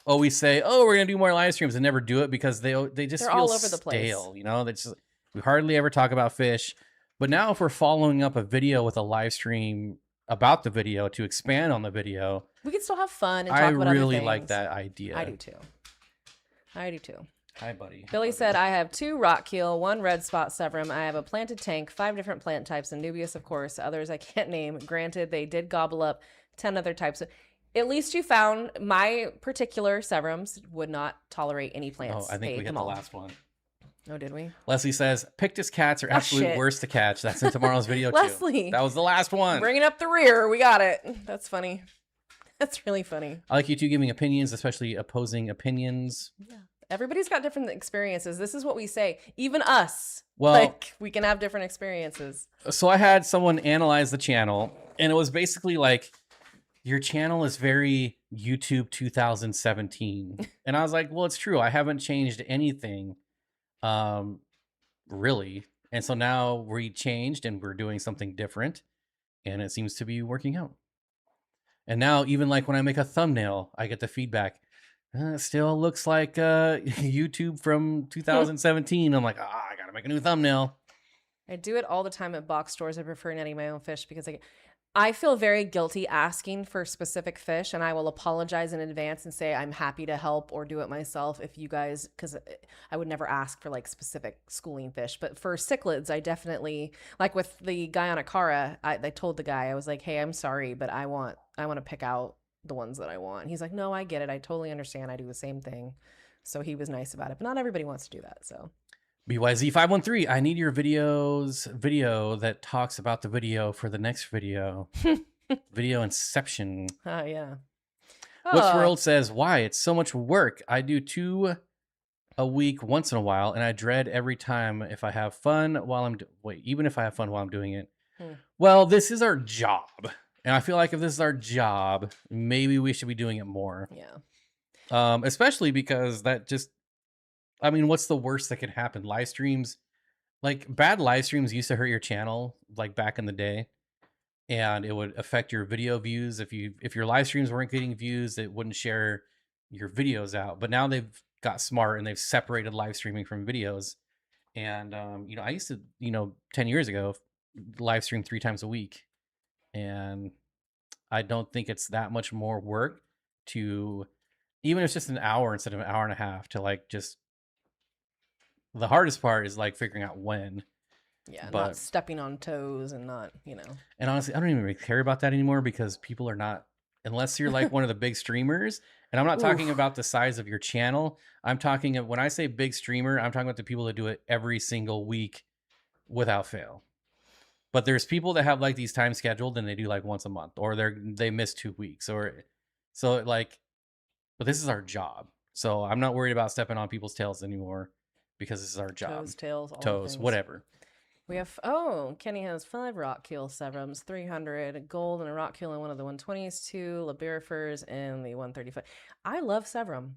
always say, oh, we're going to do more live streams and never do it because they just They're feel all over the stale, place. We hardly ever talk about fish. But now if we're following up a video with a live stream about the video to expand on the video, we can still have fun and talk about other things. I really like that idea. I do too. Hi, buddy. Billy said, I have 2 rock keel, 1 red spot severum. I have a planted tank, 5 different plant types, and dubious, of course. Others I can't name. Granted, they did gobble up 10 other types. At least you found my particular severums would not tolerate any plants. Oh, I think we hit the last one. Oh, did we? Leslie says, Pictus cats are absolute worst to catch. That's in tomorrow's video, Leslie, too. That was the last one. Bringing up the rear. We got it. That's funny. That's really funny. I like you two giving opinions, especially opposing opinions. Yeah. Everybody's got different experiences. This is what we say. Even us. Well, like, we can have different experiences. So I had someone analyze the channel, and it was basically like, your channel is very YouTube 2017. And I was like, well, it's true. I haven't changed anything, really. And so now we changed and we're doing something different, and it seems to be working out. And now even like when I make a thumbnail, I get the feedback. It still looks like YouTube from 2017. I'm like, I gotta make a new thumbnail. I do it all the time at box stores. I prefer netting my own fish because I feel very guilty asking for specific fish, and I will apologize in advance and say I'm happy to help or do it myself if you guys, because I would never ask for like specific schooling fish. But for cichlids, I definitely, like with the guy on Akara, I told the guy, I was like, hey, I'm sorry, but I want to pick out the ones that I want. He's like, no, I get it. I totally understand. I do the same thing. So he was nice about it, but not everybody wants to do that. So BYZ513, I need your video that talks about the video for the next video. Video inception. Oh, yeah. What's World says, why? It's so much work. I do 2 a week once in a while, and I dread every time if I have fun while I'm even if I have fun while I'm doing it. Well, this is our job. And I feel like if this is our job, maybe we should be doing it more. Yeah. Especially because that just, I mean, what's the worst that could happen? Live streams, like bad live streams used to hurt your channel, like back in the day, and it would affect your video views. If your live streams weren't getting views, it wouldn't share your videos out. But now they've got smart and they've separated live streaming from videos. And I used to, 10 years ago, live stream 3 times a week, and I don't think it's that much more work to, even if it's just an hour instead of an hour and a half, to like just. The hardest part is like figuring out when. Yeah, not stepping on toes and not, And honestly, I don't even really care about that anymore because people are not, unless you're like one of the big streamers. And I'm not talking about the size of your channel. I'm talking of, when I say big streamer, I'm talking about the people that do it every single week without fail. But there's people that have like these time scheduled and they do like once a month, or they miss 2 weeks, or so like but this is our job. So I'm not worried about stepping on people's tails anymore because this is our job. Toes, tails, all the Toes, things. whatever. We have, Kenny has 5 rock keel serums, 300 gold and a rock keel in one of the 120s, 2 labirifers in the 135. I love serum.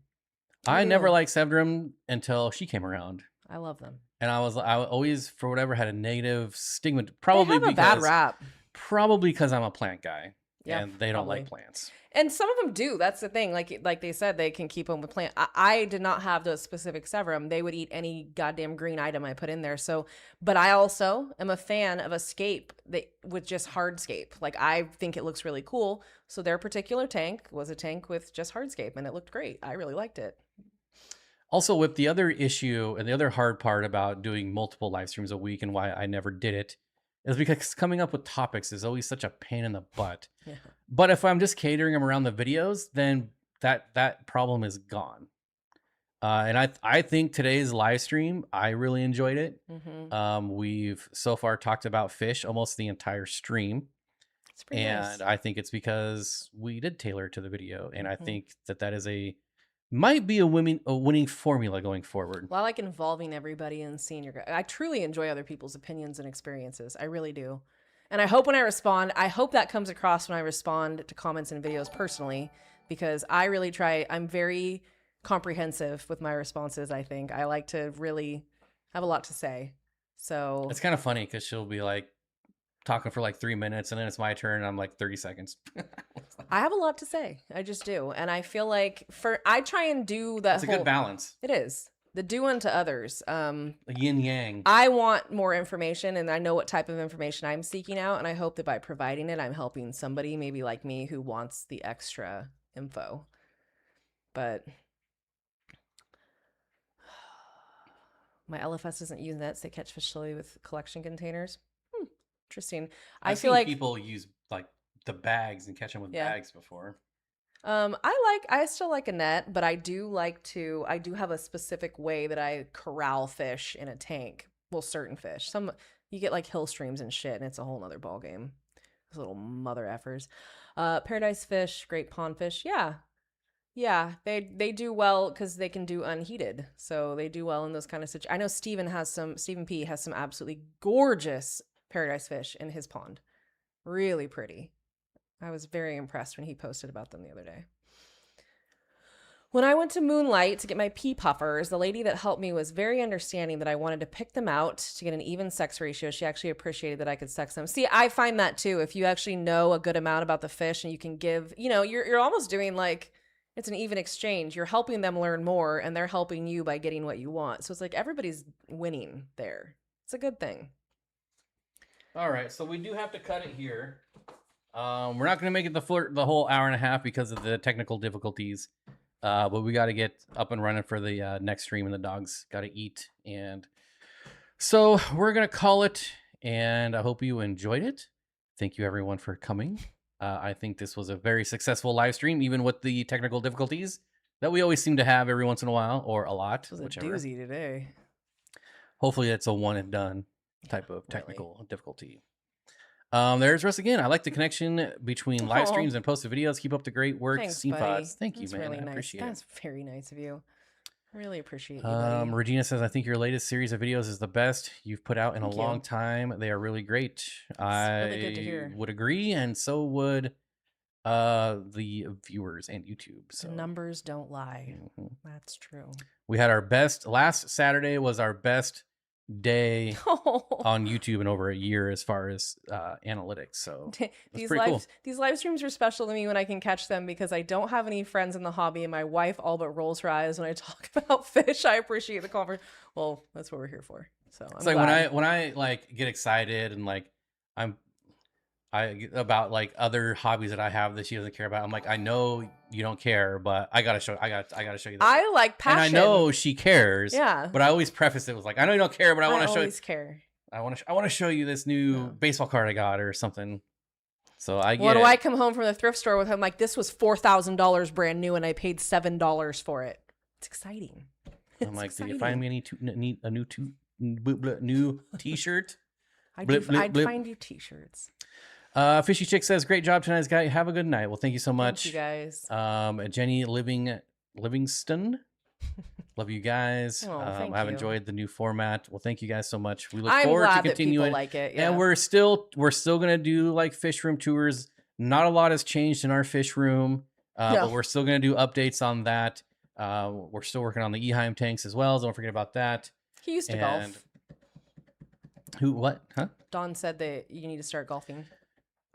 I do. never liked Sevdrum until she came around. I love them. And I always, for whatever, had a negative stigma. They Probably have a because, bad rap. Probably because I'm a plant guy. Yeah, and they don't probably. like plants. And some of them do. That's the thing. Like they said, they can keep them with plant. I did not have the specific severum. They would eat any goddamn green item I put in there. So, but I also am a fan of a scape with just hardscape. Like I think it looks really cool. So their particular tank was a tank with just hardscape, and it looked great. I really liked it. Also, with the other issue and the other hard part about doing multiple live streams a week and why I never did it is because coming up with topics is always such a pain in the butt. Yeah. But if I'm just catering them around the videos, then that problem is gone. And I think today's live stream, I really enjoyed it. Mm-hmm. We've so far talked about fish almost the entire stream. It's pretty nice. I think it's because we did tailor it to the video. And I think that is might be a winning formula going forward. Well, I like involving everybody and seeing I truly enjoy other people's opinions and experiences. I really do. And I hope when I respond, I hope that comes across when I respond to comments and videos personally, because I really try. I'm very comprehensive with my responses. I think I like to really have a lot to say. So it's kind of funny because she'll be like talking for like 3 minutes and then it's my turn and I'm like 30 seconds. I have a lot to say. I just do. And I feel like I try and do that. It's a good balance. It is. The do unto others. The yin yang. I want more information, and I know what type of information I'm seeking out, and I hope that by providing it, I'm helping somebody maybe like me who wants the extra info. But my LFS isn't using that, so they catch fish slowly with collection containers. Interesting. I feel like people use like the bags and catch them with bags before. I still like a net, but I do have a specific way that I corral fish in a tank. Well, certain fish. You get like hill streams and shit, and it's a whole nother ball game. Those little mother effers. Paradise fish, great pond fish. Yeah, they do well because they can do unheated. So they do well in those kind of situations. I know Stephen P has some absolutely gorgeous paradise fish in his pond. Really pretty. I was very impressed when he posted about them the other day. When I went to Moonlight to get my pea puffers, the lady that helped me was very understanding that I wanted to pick them out to get an even sex ratio. She actually appreciated that I could sex them. See, I find that too. If you actually know a good amount about the fish and you can give, you're almost doing like, it's an even exchange. You're helping them learn more and they're helping you by getting what you want. So it's like everybody's winning there. It's a good thing. All right, so we do have to cut it here. We're not going to make it the whole hour and a half because of the technical difficulties. But we got to get up and running for the next stream, and the dogs got to eat. And so we're going to call it, and I hope you enjoyed it. Thank you, everyone, for coming. I think this was a very successful live stream, even with the technical difficulties that we always seem to have every once in a while, or a lot. It was whichever. a doozy today. Hopefully it's a one and done type of technical difficulty. There's Russ again. I like the connection between live streams and posted videos. Keep up the great work. Thanks, Thoughts. Thank you, That's man. really I nice. appreciate it. That's very nice of you. I really appreciate you, buddy. Regina says, I think your latest series of videos is the best you've put out in a long time. They are really great. Really good to hear. Would agree, and so would the viewers and YouTube. So the numbers don't lie. That's true. We had our best. Last Saturday was our best day on YouTube in over a year as far as analytics. So these live streams are special to me when I can catch them because I don't have any friends in the hobby and my wife all but rolls her eyes when I talk about fish. I appreciate the conversation. Well, that's what we're here for. So it's like when I like get excited and like about like other hobbies that I have that she doesn't care about. I'm like, I know you don't care, but I gotta show you this. I like passion. And I know she cares. Yeah. But I always preface it with like, I know you don't care, but I want to show you. I always care. I want to show you this new baseball card I got or something. So I get. What do I come home from the thrift store with him like this was $4,000 brand new and I paid $7 for it? It's exciting. I'm like, did you find me a new T-shirt? I'd find you T-shirts. Fishy Chick says, great job tonight, guys. Have a good night. Well, thank you so much. Thank you guys. Jenny Living Livingston. Love you guys. Oh, thank I've you. enjoyed the new format. Well, thank you guys so much. We look I'm forward to glad that people continuing. like it. And Yeah. we're still gonna do like fish room tours. Not a lot has changed in our fish room, but No. we're still gonna do updates on that. We're still working on the Eheim tanks as well. So don't forget about that. He used to And golf. who? What? Huh? Don said that you need to start golfing.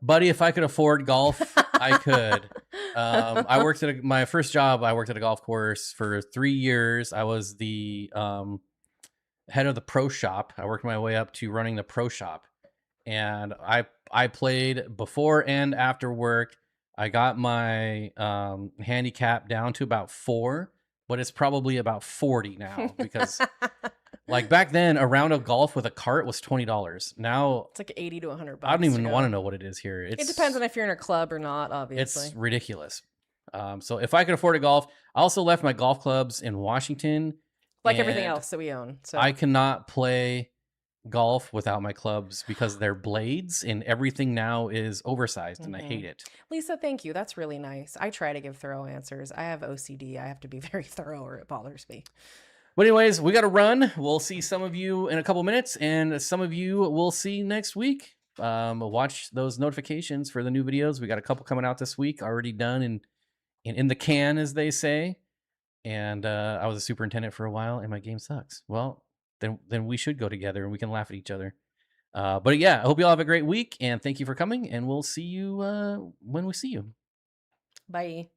Buddy, if I could afford golf, I could. I worked at my first job. I worked at a golf course for 3 years. I was the head of the pro shop. I worked my way up to running the pro shop, and I played before and after work. I got my handicap down to about 4, but it's probably about 40 now because like back then, a round of golf with a cart was $20. Now It's like 80 to 100 bucks. I don't even to want to go. know what it is here. It depends on if you're in a club or not, obviously. It's ridiculous. So if I could afford a golf, I also left my golf clubs in Washington. Like everything and else that we own. So I cannot play golf without my clubs because they're blades and everything now is oversized and I hate it. Lisa, thank you. That's really nice. I try to give thorough answers. I have OCD. I have to be very thorough or it bothers me. But anyways, we got to run. We'll see some of you in a couple minutes and some of you we'll see next week. Watch those notifications for the new videos. We got a couple coming out this week, already done and in the can, as they say. And I was a superintendent for a while, and my game sucks. Well, then we should go together and we can laugh at each other. But yeah, I hope you all have a great week, and thank you for coming. And we'll see you when we see you. Bye.